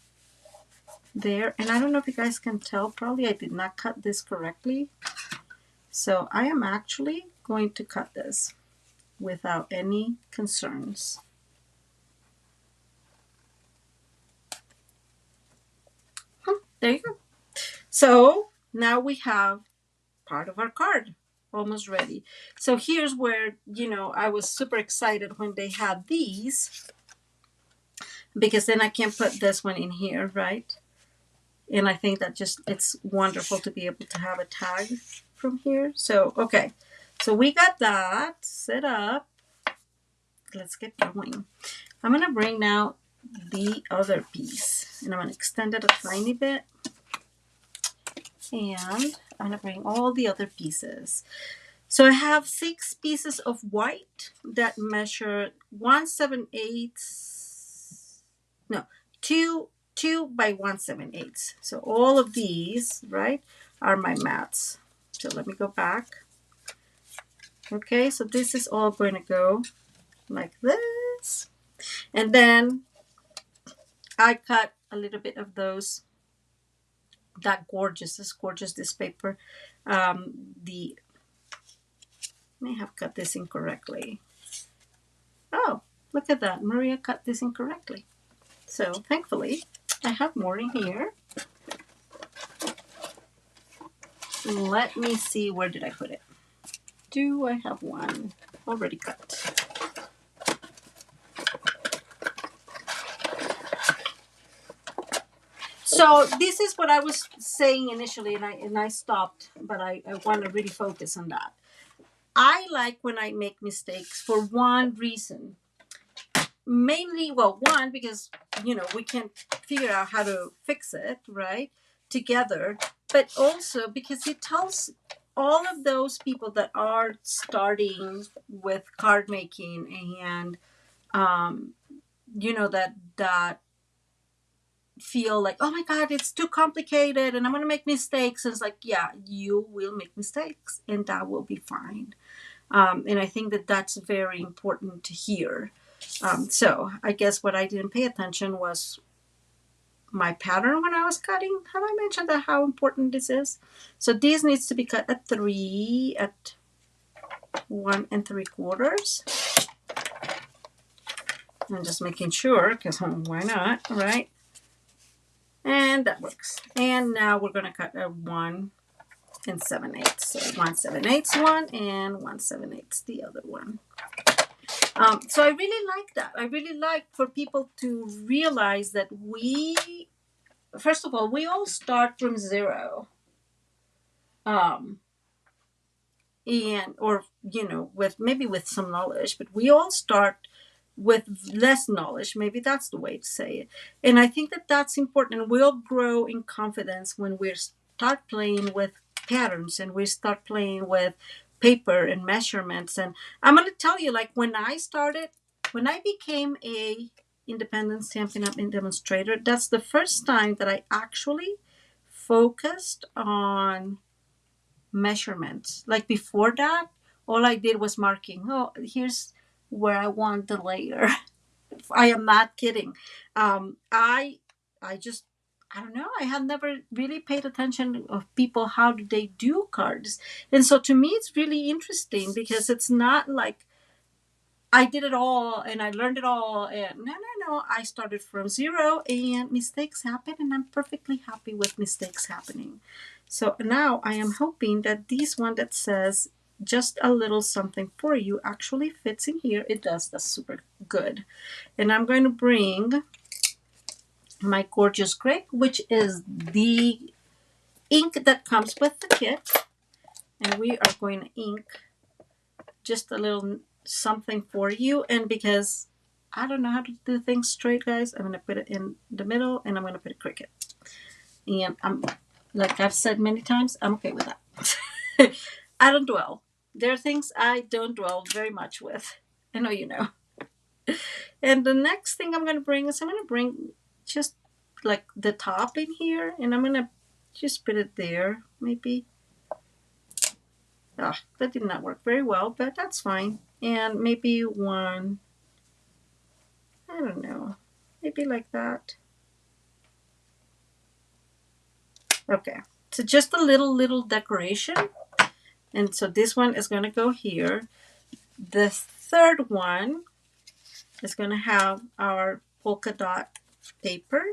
there. And I don't know if you guys can tell, probably I did not cut this correctly. So I am actually going to cut this without any concerns. There you go. So now we have part of our card almost ready. So here's where, I was super excited when they had these, because then I can put this one in here, right? And I think that it's wonderful to be able to have a tag from here. So, okay. So we got that set up. Let's get going. I'm going to bring now the other piece, and I'm going to extend it a tiny bit. And I'm going to bring all the other pieces. So I have 6 pieces of white that measure 2 by 1/7/8. So all of these, right, are my mats. So let me go back. Okay, so this is all going to go like this. And then I cut a little bit of those. This gorgeous, this paper. The may have cut this incorrectly. Oh, look at that. Maria cut this incorrectly. So thankfully, I have more in here. Let me see, where did I put it? Do I have one already cut? So this is what I was saying initially, and I stopped, but I want to really focus on that. I like when I make mistakes for one reason. Mainly, well, one, because, we can figure out how to fix it, right, together. But also because it tells all of those people that are starting with card making and, that feel like, oh my God, it's too complicated and I'm going to make mistakes. And it's like, yeah, you will make mistakes and that will be fine. And I think that that's very important to hear. So I guess what I didn't pay attention was my pattern when I was cutting. Have I mentioned that how important this is? So this needs to be cut at 3, at 1 3/4. I'm just making sure, because why not, right? And that works. And now we're going to cut a 1 7/8. So 1 7/8 one and 1 7/8 the other one. So I really like that. I really like for people to realize that first of all, we all start from 0. Or with some knowledge, but we all start with less knowledge. Maybe that's the way to say it. And I think that that's important. We'll grow in confidence when we start playing with patterns and we start playing with paper and measurements. And I'm going to tell you, like when I became a independent Stampin' Up! Demonstrator, that's the first time that I actually focused on measurements. Like before that, all I did was marking. Oh, here's where I want the layer. I am not kidding. I just, I don't know. I had never really paid attention of people, how do they do cards. And so to me, it's really interesting because it's not like I did it all and I learned it all. And no. I started from 0 and mistakes happen and I'm perfectly happy with mistakes happening. So now I am hoping that this one that says just a little something for you actually fits in here. It does. That's super good. And I'm going to bring my gorgeous grape, which is the ink that comes with the kit. And we are going to ink just a little something for you. And because I don't know how to do things straight, guys, I'm going to put it in the middle and I'm going to put a cricket. And I'm, like I've said many times, I'm okay with that. I don't dwell. There are things I don't dwell very much with. I know you know. And the next thing I'm going to bring is I'm going to bring just like the top in here. And I'm going to just put it there, maybe. Oh, that did not work very well, but that's fine. And maybe one, I don't know, maybe like that. Okay, so just a little decoration. And so this one is going to go here. The third one is going to have our polka dot paper.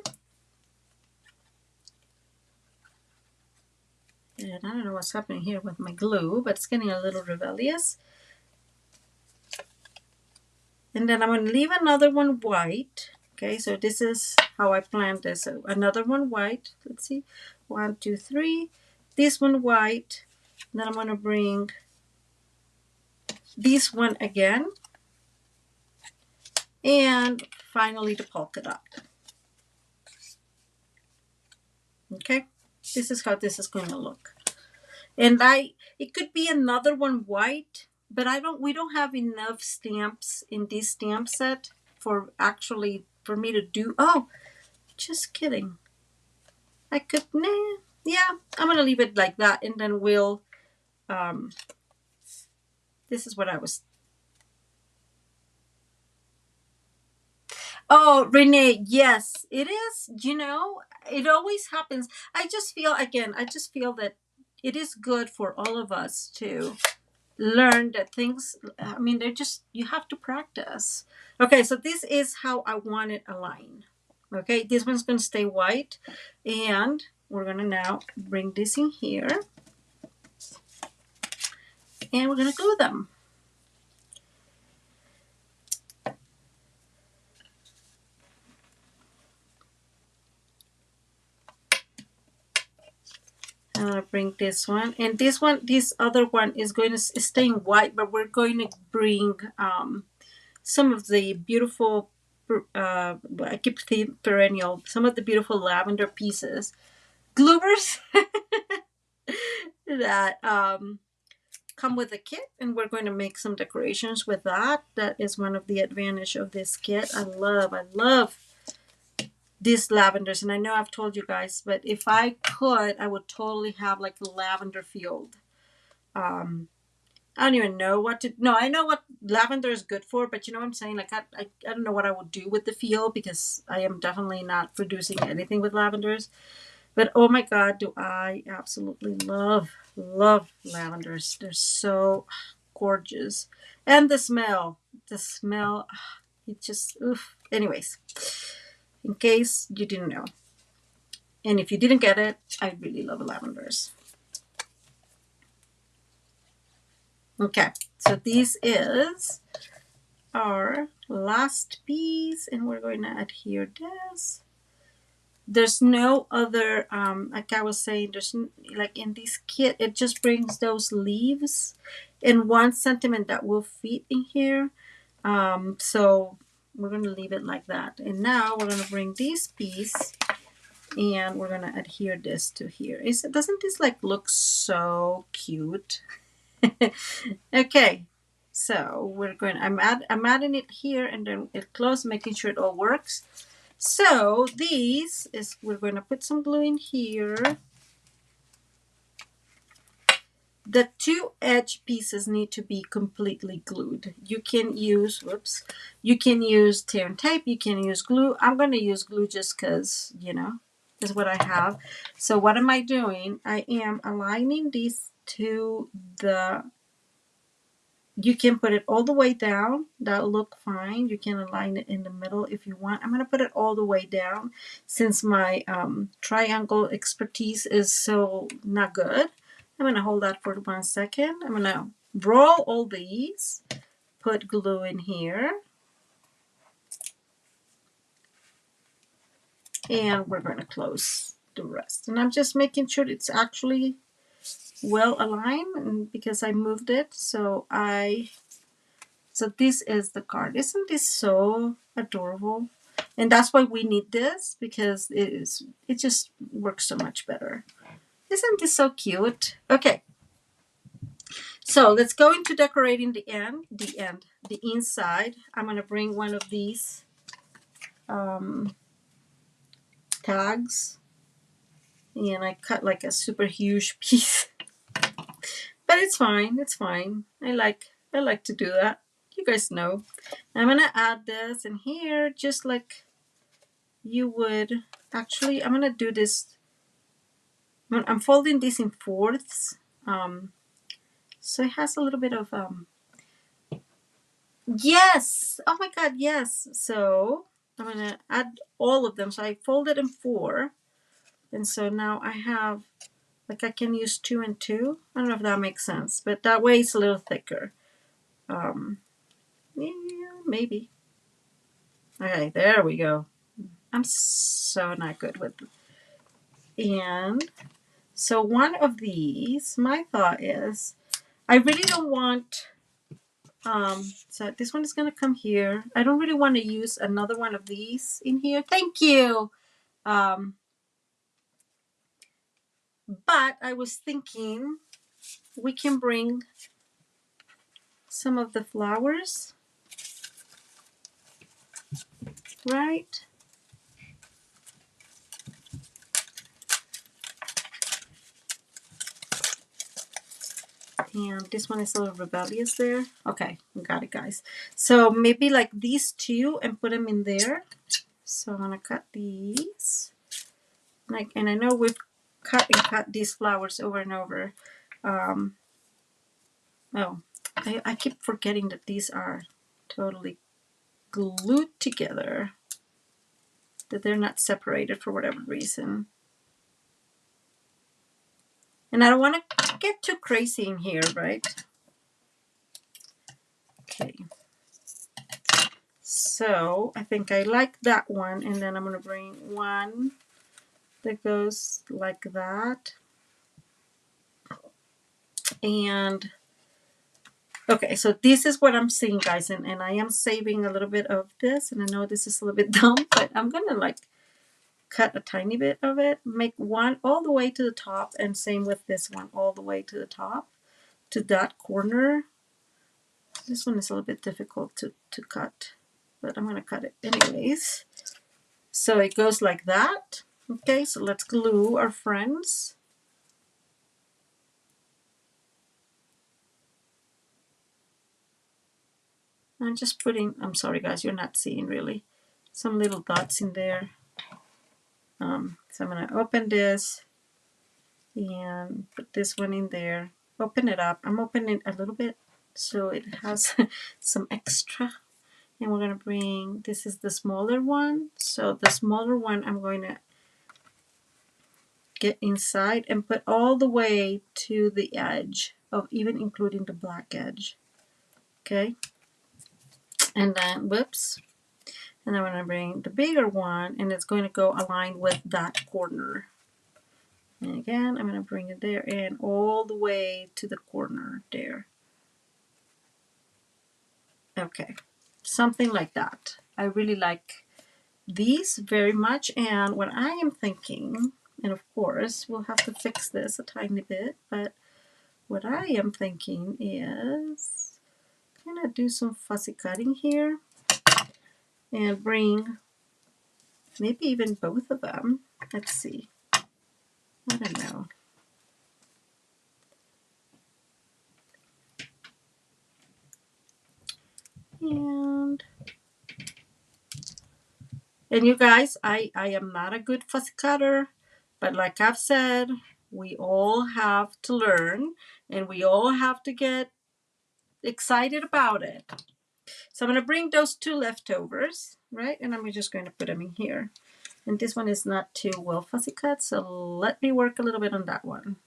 And I don't know what's happening here with my glue, but it's getting a little rebellious. And then I'm going to leave another one white. Okay, so this is how I planned this. So another one white. Let's see. 1, 2, 3. This one white. And then I'm going to bring this one again. And finally the polka dot. Okay, this is how this is going to look. And it could be another one white, but we don't have enough stamps in this stamp set for me to do. Oh, just kidding. I could, yeah, I'm going to leave it like that. And then we'll, this is what I was. Oh, Renee, yes, it is. It always happens. I just feel that it is good for all of us to learn that things, I mean, they're just, you have to practice. Okay, so this is how I want it aligned. Okay, this one's going to stay white, and we're going to now bring this in here, and we're going to glue them. I'm going to bring this one, and this other one is going to stay in white, but we're going to bring some of the beautiful, I keep saying perennial, some of the beautiful lavender pieces, gluers that come with the kit, and we're going to make some decorations with that. That is one of the advantage of this kit. I love these lavenders, and I know I've told you guys, but if I could, I would totally have like a lavender field. I don't even know what to. No, I know what lavender is good for, but you know what I'm saying. Like I don't know what I would do with the field, because I am definitely not producing anything with lavenders. But oh my God, do I absolutely love lavenders. They're so gorgeous, and the smell, it just oof. Anyways, in case you didn't know, and if you didn't get it, I really love lavenders. Okay, so this is our last piece, and we're going to adhere this. There's no other, like I was saying, there's like in this kit, it just brings those leaves and 1 centimeter that will fit in here. So we're going to leave it like that. And now we're going to bring this piece, and we're going to adhere this to here. Doesn't this like look so cute? Okay, so we're going. I'm adding it here, and then it close, making sure it all works. So these is, we're going to put some glue in here. The 2 edge pieces need to be completely glued. You can use, you can use tear and tape, you can use glue. I'm going to use glue just because, you know, this is what I have. So what am I doing? I am aligning these to the, you can put it all the way down. That'll look fine. You can align it in the middle if you want. I'm going to put it all the way down since my triangle expertise is so not good. I'm going to hold that for 1 second. I'm going to roll all these, put glue in here, and we're going to close the rest. And I'm just making sure it's actually well aligned, because I moved it. So this is the card. Isn't this so adorable? And that's why we need this, because it just works so much better. Isn't this so cute? Okay. So let's go into decorating the inside. I'm going to bring one of these tags, and I cut like a super huge piece, but it's fine. It's fine. I like to do that. You guys know. I'm going to add this in here, just like you would. Actually, I'm going to do this. I'm folding this in fourths. So it has a little bit of, yes! Oh my God, yes! So I'm going to add all of them. So I folded in 4. And so now I have, like I can use 2 and 2. I don't know if that makes sense, but that way it's a little thicker. Yeah, maybe. Okay, there we go. I'm so not good with it. And so one of these, my thought is, I really don't want, so this one is going to come here. I don't really want to use another one of these in here. Thank you. But I was thinking we can bring some of the flowers, right? And this one is a little rebellious there. Okay, we got it, guys. So maybe like these 2 and put them in there. So I'm gonna cut these. Like, and I know we've cut these flowers over and over. I'm Oh, I keep forgetting that these are totally glued together, that they're not separated for whatever reason. And I don't want to get too crazy in here, right? Okay. So I think I like that one, and then I'm going to bring one that goes like that. And okay, so this is what I'm seeing, guys, and I am saving a little bit of this, and I know this is a little bit dumb, but I'm going to like cut a tiny bit of it, make one all the way to the top, and same with this one all the way to the top, to that corner. This one is a little bit difficult to cut, but I'm going to cut it anyways. So it goes like that. Okay, so let's glue our friends. I'm just putting, I'm sorry guys, you're not seeing really, some little dots in there. So I'm going to open this and put this one in there. Open it up. I'm opening it a little bit so it has some extra. And we're going to bring, this is the smaller one. So the smaller one I'm going to get inside and put all the way to the edge of even including the black edge. Okay. And then, whoops. And then I'm going to bring the bigger one and it's going to go aligned with that corner. And again, I'm going to bring it there and all the way to the corner there. Okay. Something like that. I really like these very much. And what I am thinking, and of course, we'll have to fix this a tiny bit, but what I am thinking is kind of do some fussy cutting here and bring maybe even both of them. Let's see. I don't know. And you guys, I am not a good fussy cutter, but like I've said, we all have to learn and we all have to get excited about it. So I'm going to bring those two leftovers, right? And I'm just going to put them in here. And this one is not too well fussy cut, so let me work a little bit on that one.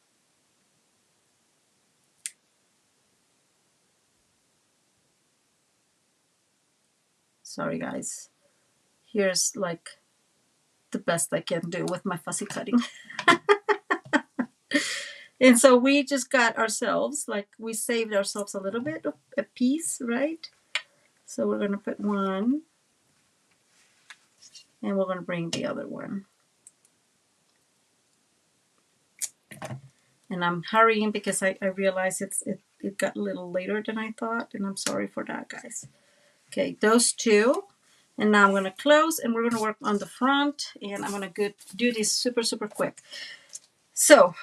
Sorry guys. Here's like the best I can do with my fussy cutting. And so we just got ourselves, like we saved ourselves a little bit of a piece, right? So we're going to put one and we're going to bring the other one. And I'm hurrying because I realize it got a little later than I thought, and I'm sorry for that, guys. Okay, those two. And now I'm going to close and we're going to work on the front, and I'm going to do this super, super quick. So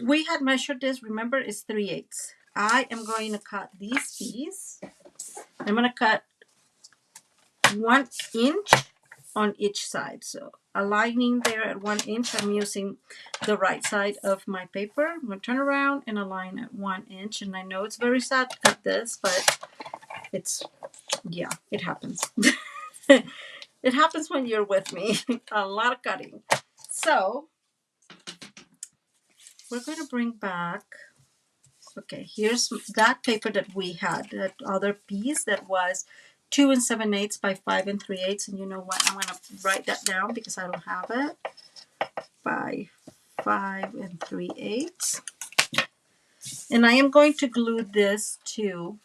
we had measured this, remember, it's 3/8. I am going to cut these pieces. I'm going to cut 1 inch on each side. So aligning there at 1 inch, I'm using the right side of my paper. I'm going to turn around and align at 1 inch. And I know it's very sad to cut this, but it's, yeah, it happens. It happens when you're with me. A lot of cutting. So we're going to bring back, okay, here's that paper that we had, that other piece that was 2 7/8 by 5 3/8. And you know what? I'm going to write that down because I don't have it. By 5 3/8. And I am going to glue this to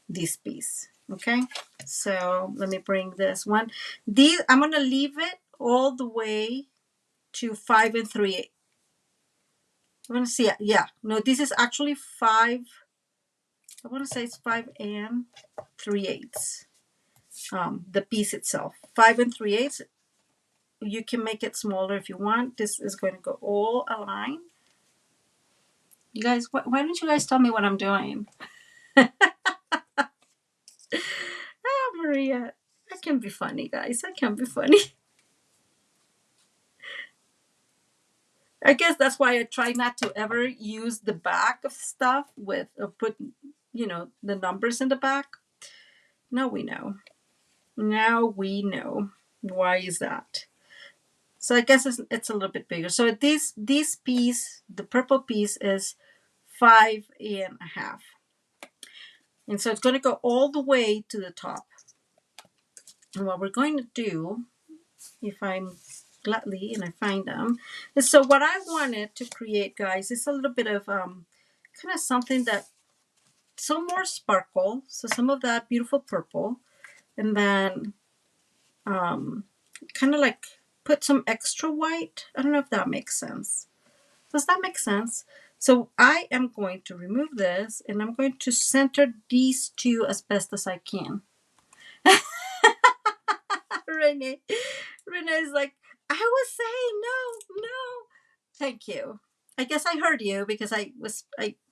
this piece. Okay. So let me bring this one. I'm going to leave it all the way to 5 3/8. I'm going to see it. Yeah. No, this is actually 5. I want to say it's 5 3/8. The piece itself. 5 3/8. You can make it smaller if you want. This is going to go all aligned. You guys, why don't you guys tell me what I'm doing? Ah, Maria, I can be funny, guys. I can be funny. I guess that's why I try not to ever use the back of stuff with put you know, the numbers in the back. Now we know. Now we know. Why is that? So I guess it's a little bit bigger. So this piece, the purple piece, is 5.5. And so it's going to go all the way to the top. And what we're going to do, if I'm gladly and I find them, is so what I wanted to create, guys, is a little bit of kind of something that, some more sparkle. So some of that beautiful purple. And then kind of like put some extra white. I don't know if that makes sense. Does that make sense? So I am going to remove this and I'm going to center these two as best as I can. Renee is like, I was saying no. Thank you. I guess I heard you because I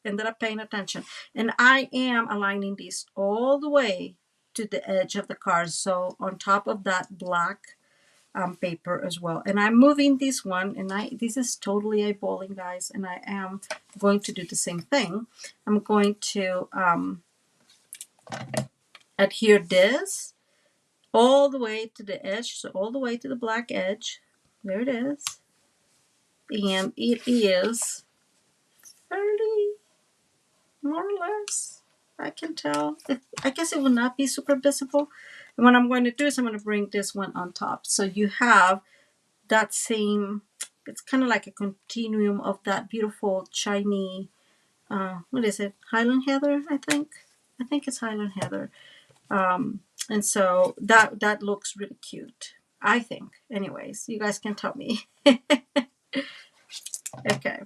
ended up paying attention. And I am aligning these all the way to the edge of the card. So on top of that black paper as well. And I'm moving this one, and this is totally eyeballing, guys, and I am going to do the same thing. I'm going to adhere this all the way to the edge, so all the way to the black edge. There it is. And it is fairly, more or less, I can tell. I guess it will not be super visible. And what I'm going to do is I'm going to bring this one on top. So you have that same, it's kind of like a continuum of that beautiful shiny, what is it? Highland Heather, I think. I think it's Highland Heather. And so that looks really cute, I think. Anyways, you guys can tell me. Okay.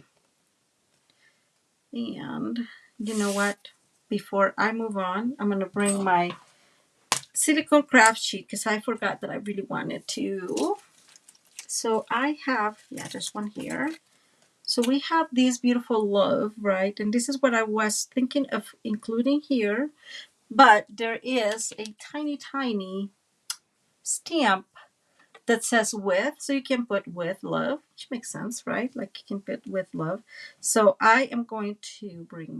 And you know what? Before I move on, I'm going to bring my silicone craft sheet because I forgot that I really wanted to. So I have, yeah, there's one here. So we have this beautiful love, right? And this is what I was thinking of including here. But there is a tiny, tiny stamp that says with. So you can put with love, which makes sense, right? Like you can put with love. So I am going to bring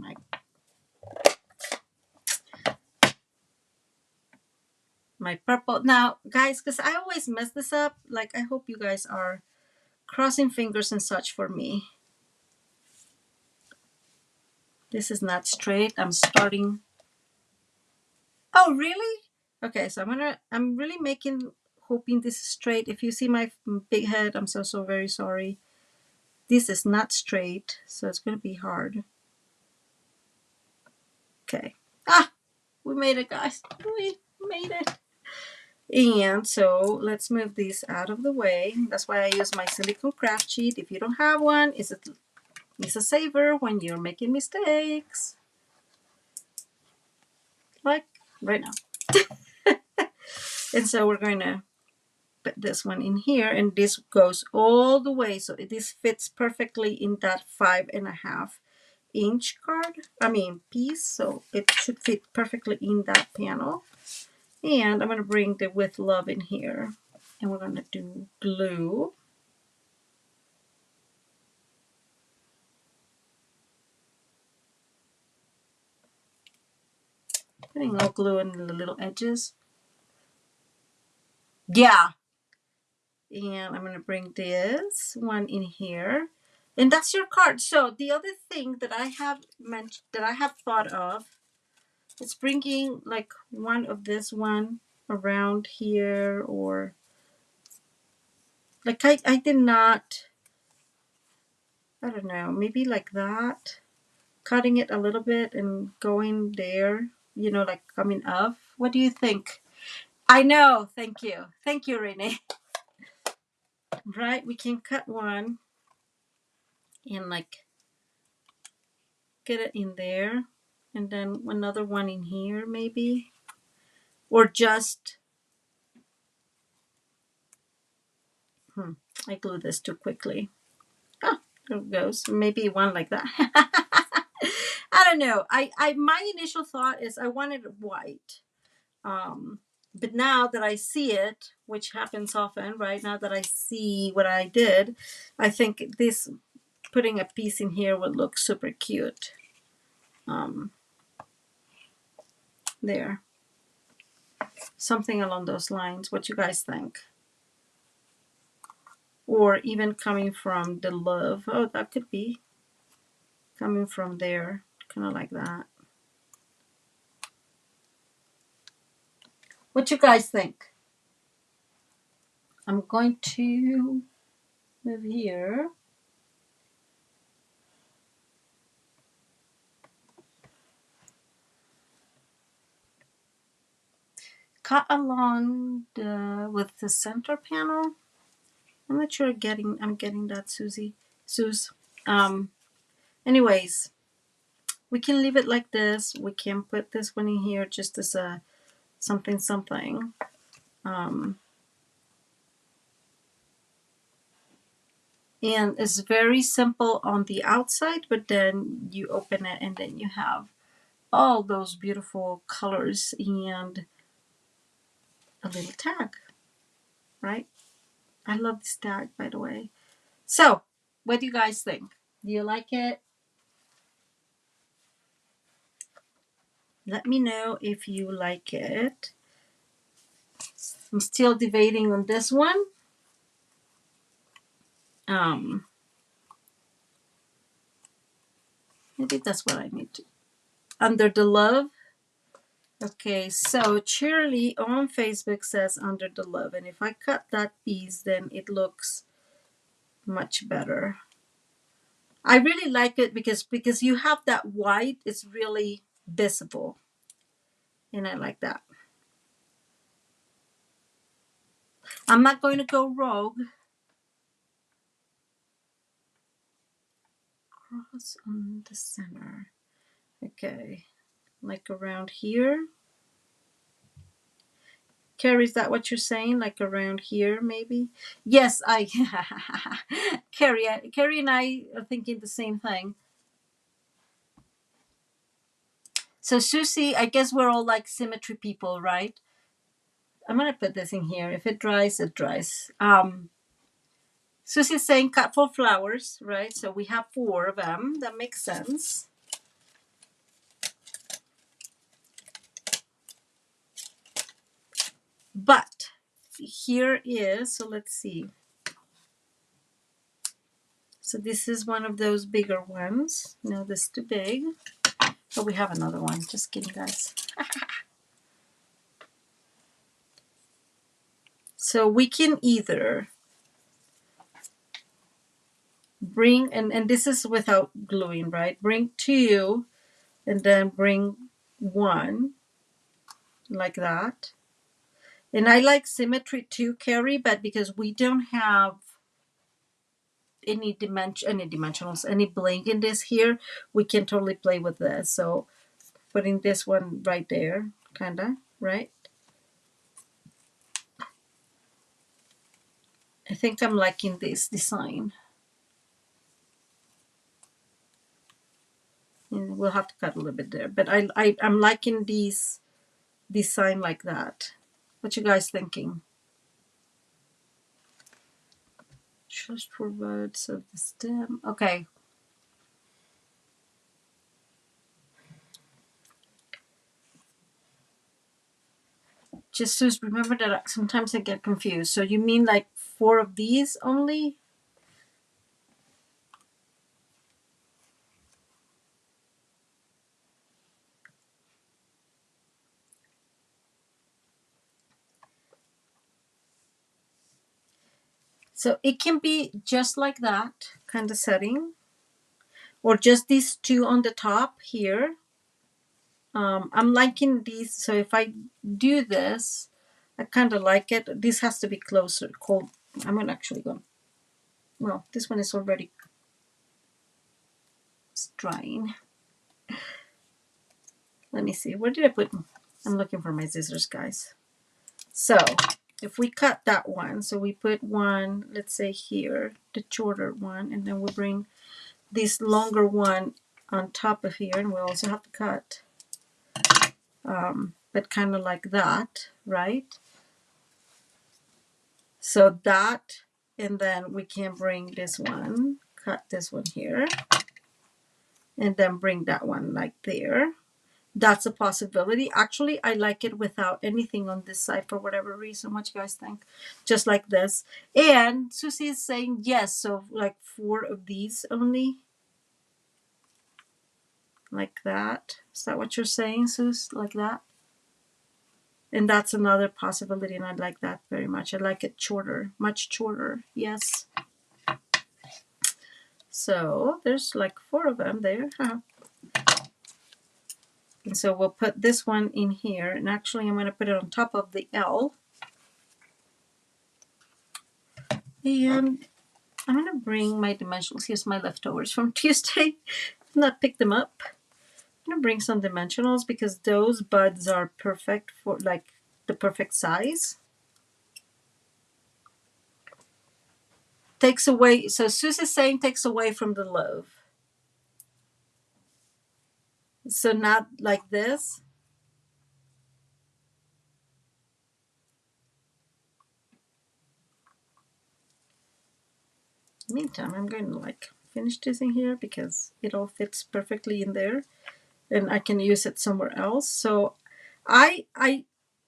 my purple. Now, guys, because I always mess this up, like I hope you guys are crossing fingers and such for me. This is not straight. I'm starting. Oh, really? Okay, so I'm really hoping this is straight. If you see my big head, I'm so very sorry. This is not straight, so it's gonna be hard. Okay. Ah, we made it, guys. We made it. And so let's move this out of the way. That's why I use my silicone craft sheet. If you don't have one, it's a saver when you're making mistakes. Like right now. And so we're going to put this one in here, and this goes all the way. So this fits perfectly in that 5.5 inch piece. So it should fit perfectly in that panel. And I'm going to bring the with love in here, and we're going to do glue. Putting no glue in the little edges. Yeah. And I'm going to bring this one in here. And that's your card. So the other thing that I have mentioned, that I have thought of, is bringing like one of this one around here, or like I did not, I don't know, maybe like that. Cutting it a little bit and going there, you know, like coming up. What do you think? I know. Thank you. Thank you, Renee. Right? We can cut one and like get it in there, and then another one in here maybe, or just I glued this too quickly. Oh, there it goes. Maybe one like that. I don't know. My initial thought is I wanted it white, but now that I see it, which happens often, right? Now that I see what I did, I think this, putting a piece in here would look super cute. there. Something along those lines. What you guys think? Or even coming from the love. Oh, that could be coming from there. Kind of like that. What you guys think? I'm going to move here. Cut along with the center panel. I'm not sure I'm getting that, Suze. Anyways, we can leave it like this. We can put this one in here just as a something. And it's very simple on the outside, but then you open it and then you have all those beautiful colors and a little tag, right? I love this tag, by the way. So, what do you guys think? Do you like it? Let me know if you like it. I'm still debating on this one. Maybe that's what I need to. Under the love. Okay, so Shirley on Facebook says under the love. And if I cut that piece, then it looks much better. I really like it because you have that white. It's really visible. And I like that. I'm not going to go rogue. Cross on the center. Okay, like around here. Carrie, is that what you're saying? Like around here, maybe? Yes, Carrie and I are thinking the same thing. So Susie, I guess we're all like symmetry people, right? I'm gonna put this in here. If it dries, it dries. Susie's saying cut for flowers, right? So we have 4 of them. That makes sense. But here is, so let's see. So this is one of those bigger ones. No, this is too big. Oh, we have another one. Just kidding, guys. So we can either bring, and this is without gluing, right? Bring 2 and then bring 1 like that. And I like symmetry too, Carrie, but because we don't have any dimensionals, any bling in this here, we can totally play with this. So putting this one right there, kinda, right? I think I'm liking this design. And we'll have to cut a little bit there, but I'm liking these design like that. What you guys thinking? Just for words of the stem. Okay. Just remember that sometimes I get confused. So you mean like 4 of these only? So it can be just like that kind of setting, or just these 2 on the top here. I'm liking these. So if I do this, I kind of like it. This has to be closer. Cold. I'm gonna actually go. Well, this one is already drying. Let me see. Where did I put? I'm looking for my scissors, guys. So if we cut that one, so we put one, let's say here, the shorter one, and then we bring this longer one on top of here, and we also have to cut, but kind of like that, right? So that, and then we can bring this one, cut this one here, and then bring that one like there. That's a possibility. Actually, I like it without anything on this side for whatever reason. What you guys think? Just like this. And Susie is saying yes. So like 4 of these only. Like that. Is that what you're saying, Sus? Like that? And that's another possibility. And I like that very much. I like it shorter. Much shorter. Yes. So there's like 4 of them there. Huh? And so we'll put this one in here. And actually, I'm going to put it on top of the L. And I'm going to bring my dimensionals. Here's my leftovers from Tuesday. Not pick them up. I'm going to bring some dimensionals because those buds are perfect for like the perfect size. Takes away, so Susie's saying takes away from the love. So not like this. Meantime, I'm going to like finish this in here because it all fits perfectly in there and I can use it somewhere else. So I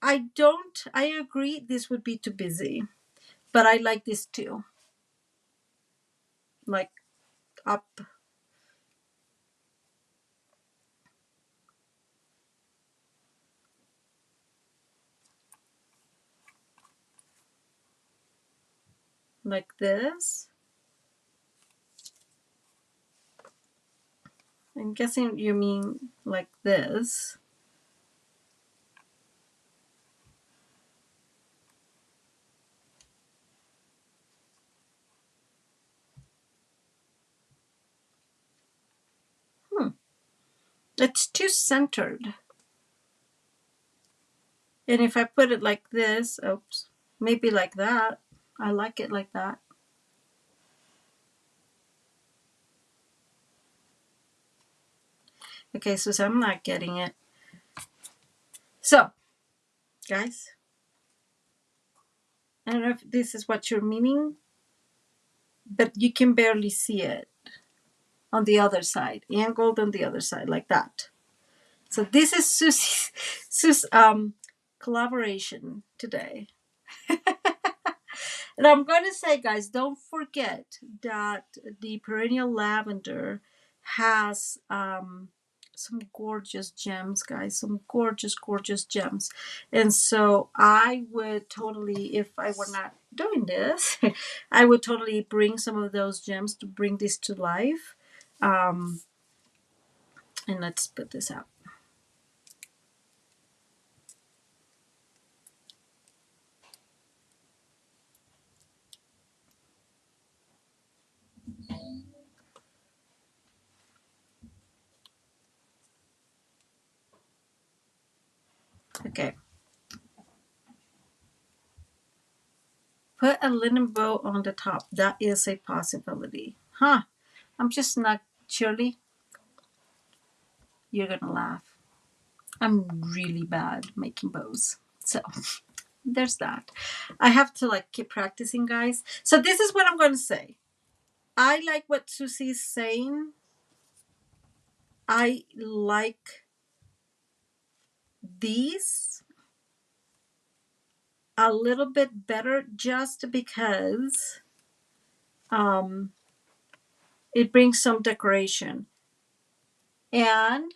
agree this would be too busy, but I like this too. Like up. Like this. I'm guessing you mean like this. It's too centered. And if I put it like this, oops, maybe like that. I like it like that. Okay, so I'm not getting it. So, guys, I don't know if this is what you're meaning, but you can barely see it on the other side, angled on the other side, like that. So this is Susie's collaboration today. And I'm going to say, guys, don't forget that the perennial lavender has some gorgeous gems, guys, some gorgeous, gorgeous gems. And so I would totally, if I were not doing this, I would totally bring some of those gems to bring this to life. And let's put this out. Okay. Put a linen bow on the top. That is a possibility. Huh. I'm just not, Shirley, you're going to laugh. I'm really bad making bows. So there's that. I have to like keep practicing, guys. So this is what I'm going to say. I like what Susie's saying. I like these a little bit better just because it brings some decoration. And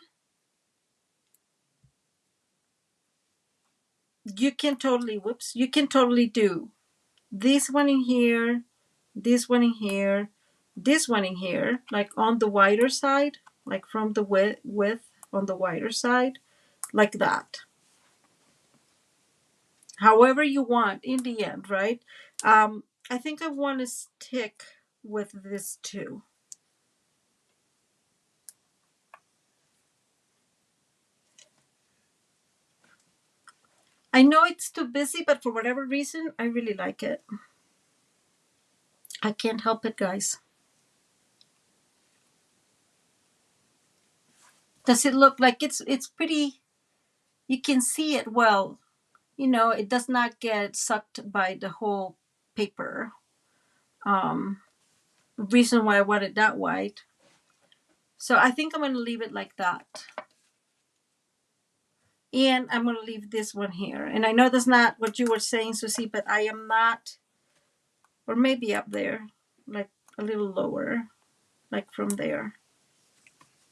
you can totally, you can totally do this one in here, this one in here, this one in here, like on the wider side, like from the width on the wider side, like that. However you want in the end, right? I think I want to stick with this too. I know it's too busy, but for whatever reason, I really like it. I can't help it, guys. Does it look like it's pretty? You can see it well. You know, it does not get sucked by the whole paper. Reason why I want it that white. So I think I'm going to leave it like that. And I'm going to leave this one here. And I know that's not what you were saying, Susie, but I am not, or maybe up there, like a little lower, like from there.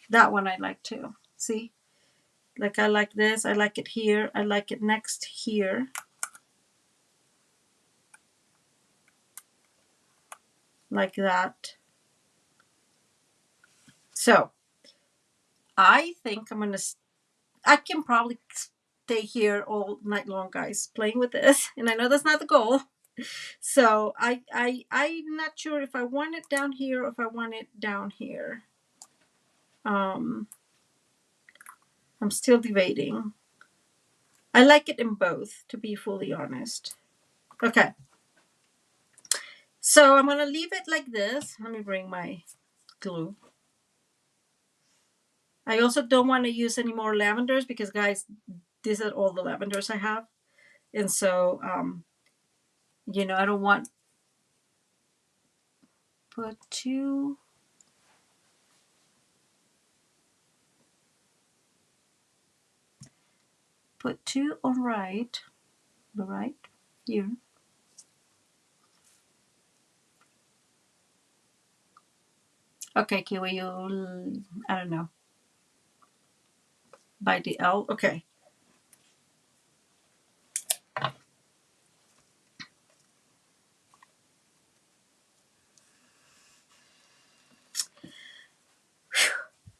That one I like too. See? Like I like this. I like it here. I like it next here. Like that. So I think I can probably stay here all night long, guys, playing with this. And I know that's not the goal. So I'm not sure if I want it down here or if I want it down here. I'm still debating. I like it in both, to be fully honest. Okay. So I'm going to leave it like this. Let me bring my glue. I also don't want to use any more lavenders because, guys, these are all the lavenders I have. And so, you know, I don't want put two. Put two on the right here. Okay, Kiwi, you, I don't know. By the L, okay.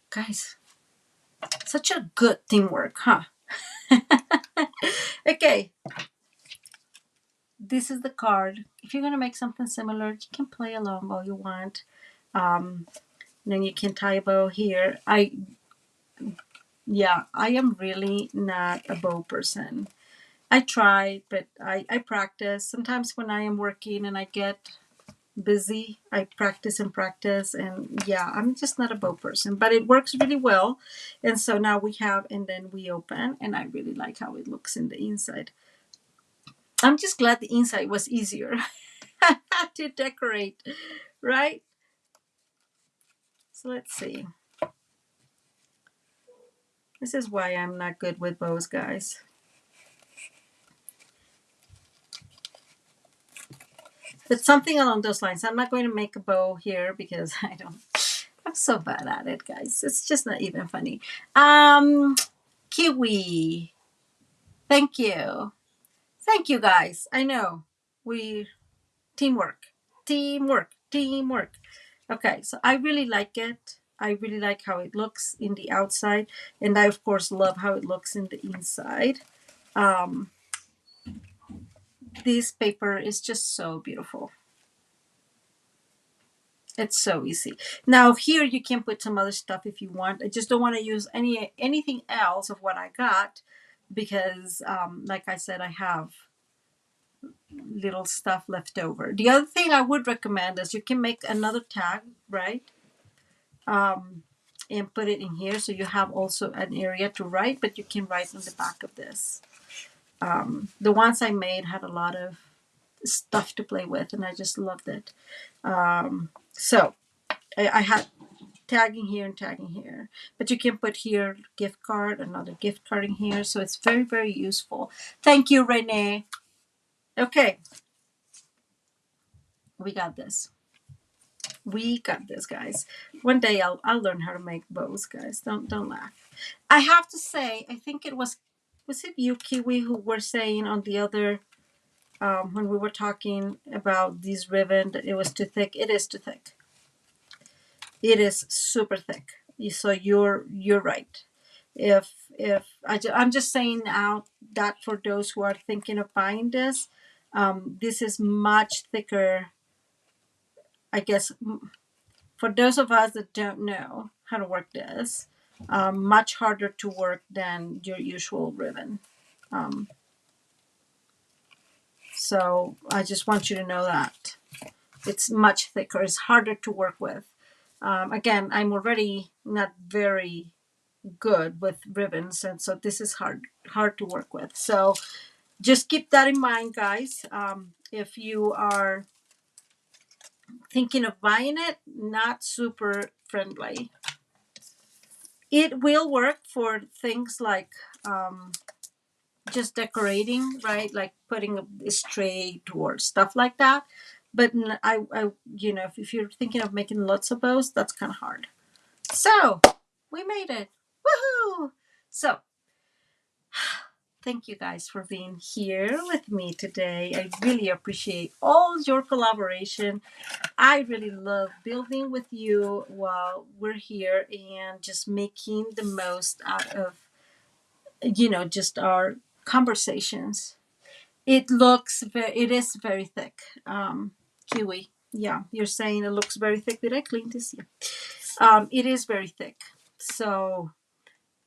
Guys, such a good teamwork, huh? Okay. This is the card. If you're going to make something similar, you can play along all you want. Then you can tie a bow here. I am really not a bow person. I try, but I practice. Sometimes when I am working and I get busy, I practice and practice. And yeah, I'm just not a bow person, but it works really well. And so now we have, and then we open, and I really like how it looks in the inside. I'm just glad the inside was easier to decorate, right? So let's see. This is why I'm not good with bows, guys. But something along those lines. I'm not going to make a bow here because I'm so bad at it, guys. It's just not even funny. Kiwi. Thank you. Thank you, guys. I know. Teamwork. Teamwork. Okay, so I really like it. I really like how it looks in the outside. And I, of course, love how it looks in the inside. This paper is just so beautiful. It's so easy. Now here you can put some other stuff if you want. I just don't want to use anything else of what I got because, like I said, I have little stuff left over. The other thing I would recommend is you can make another tag, right? And put it in here so you have also an area to write, but you can write on the back of this. The ones I made had a lot of stuff to play with, and I just loved it. So I had tagging here and tagging here, but you can put here gift card, another gift card in here, so it's very, very useful. Thank you, Renee. Okay, we got this. We got this, guys. One day I'll learn how to make bows, guys. Don't laugh. I have to say, I think it was it you, Kiwi, who were saying on the other when we were talking about this ribbon that it was too thick. It is too thick. It is super thick. So you're right. I'm just saying out that for those who are thinking of buying this, this is much thicker. I guess for those of us that don't know how to work this, much harder to work than your usual ribbon. So I just want you to know that it's much thicker. It's harder to work with. Again, I'm already not very good with ribbons, and so this is hard to work with. So just keep that in mind, guys. If you are thinking of buying it, not super friendly. It will work for things like just decorating, right? Like putting a straight or stuff like that. But I if you're thinking of making lots of bows, that's kind of hard. So we made it. Woohoo! So thank you guys for being here with me today. I really appreciate all your collaboration. I really love building with you while we're here and just making the most out of, just our conversations. It is very thick. Kiwi. Yeah, you're saying it looks very thick. Did I clean this? Yeah. It is very thick. So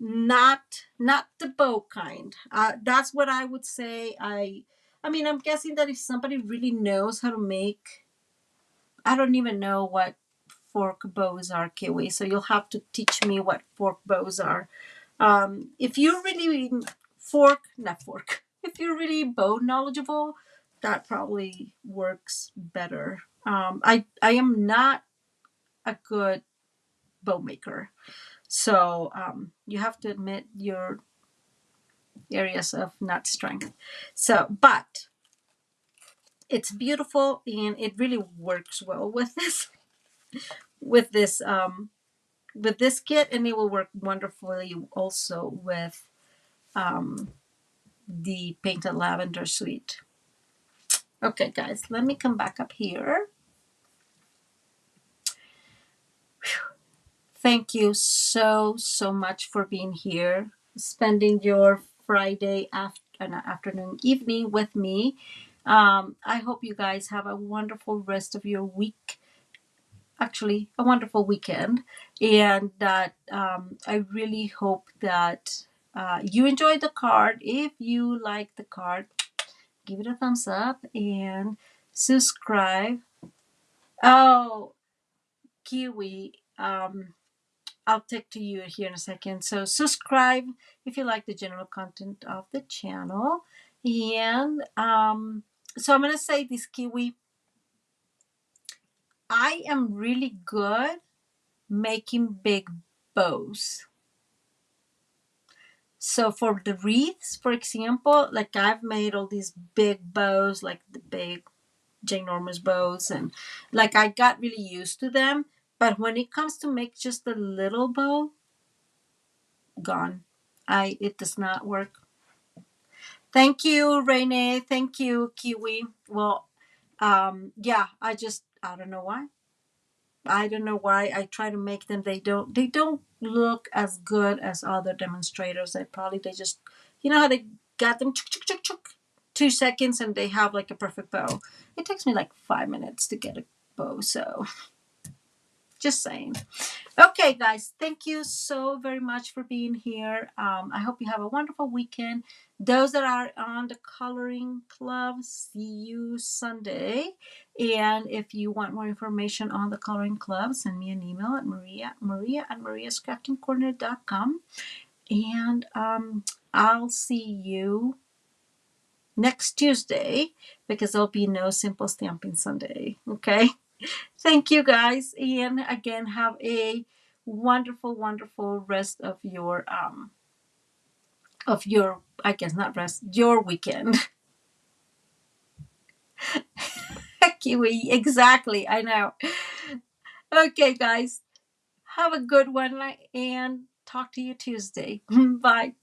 not the bow kind. That's what I would say. I mean, I'm guessing that if somebody really knows how to make, I don't even know what fork bows are, Kiwi. So you'll have to teach me what fork bows are. If you're really not fork. If you're really bow knowledgeable, that probably works better. I am not a good bow maker, so you have to admit your areas of not strength. So, but it's beautiful and it really works well with with this this kit, and it will work wonderfully also with um, the painted lavender suite. Okay, guys, let me come back up here. Thank you so much for being here, spending your Friday afternoon, evening with me. I hope you guys have a wonderful rest of your week. Actually, a wonderful weekend, and that I really hope that you enjoyed the card. If you like the card, give it a thumbs up and subscribe. Oh, Kiwi. I'll take to you here in a second. So subscribe if you like the general content of the channel. And so I'm gonna say this, Kiwi. I am really good making big bows. So for the wreaths, for example, like I've made all these big bows, like the big ginormous bows, and like I got really used to them. But when it comes to make just a little bow, gone. It does not work. Thank you, Renee. Thank you, Kiwi. Well, yeah, I don't know why. I don't know why I try to make them. They don't look as good as other demonstrators. They just, you know how they got them chuk, chuk, chuk, chuk, 2 seconds and they have like a perfect bow. It takes me like 5 minutes to get a bow. So just saying. Okay, guys, thank you so very much for being here. I hope you have a wonderful weekend. Those that are on the coloring club, see you Sunday. And if you want more information on the coloring club, send me an email at maria at mariascraftingcorner.com. And I'll see you next Tuesday because there'll be no simple stamping Sunday. Okay. Thank you guys. And again, have a wonderful rest of your I guess not rest, your weekend. Kiwi, exactly. I know. Okay, guys. Have a good one and talk to you Tuesday. Bye.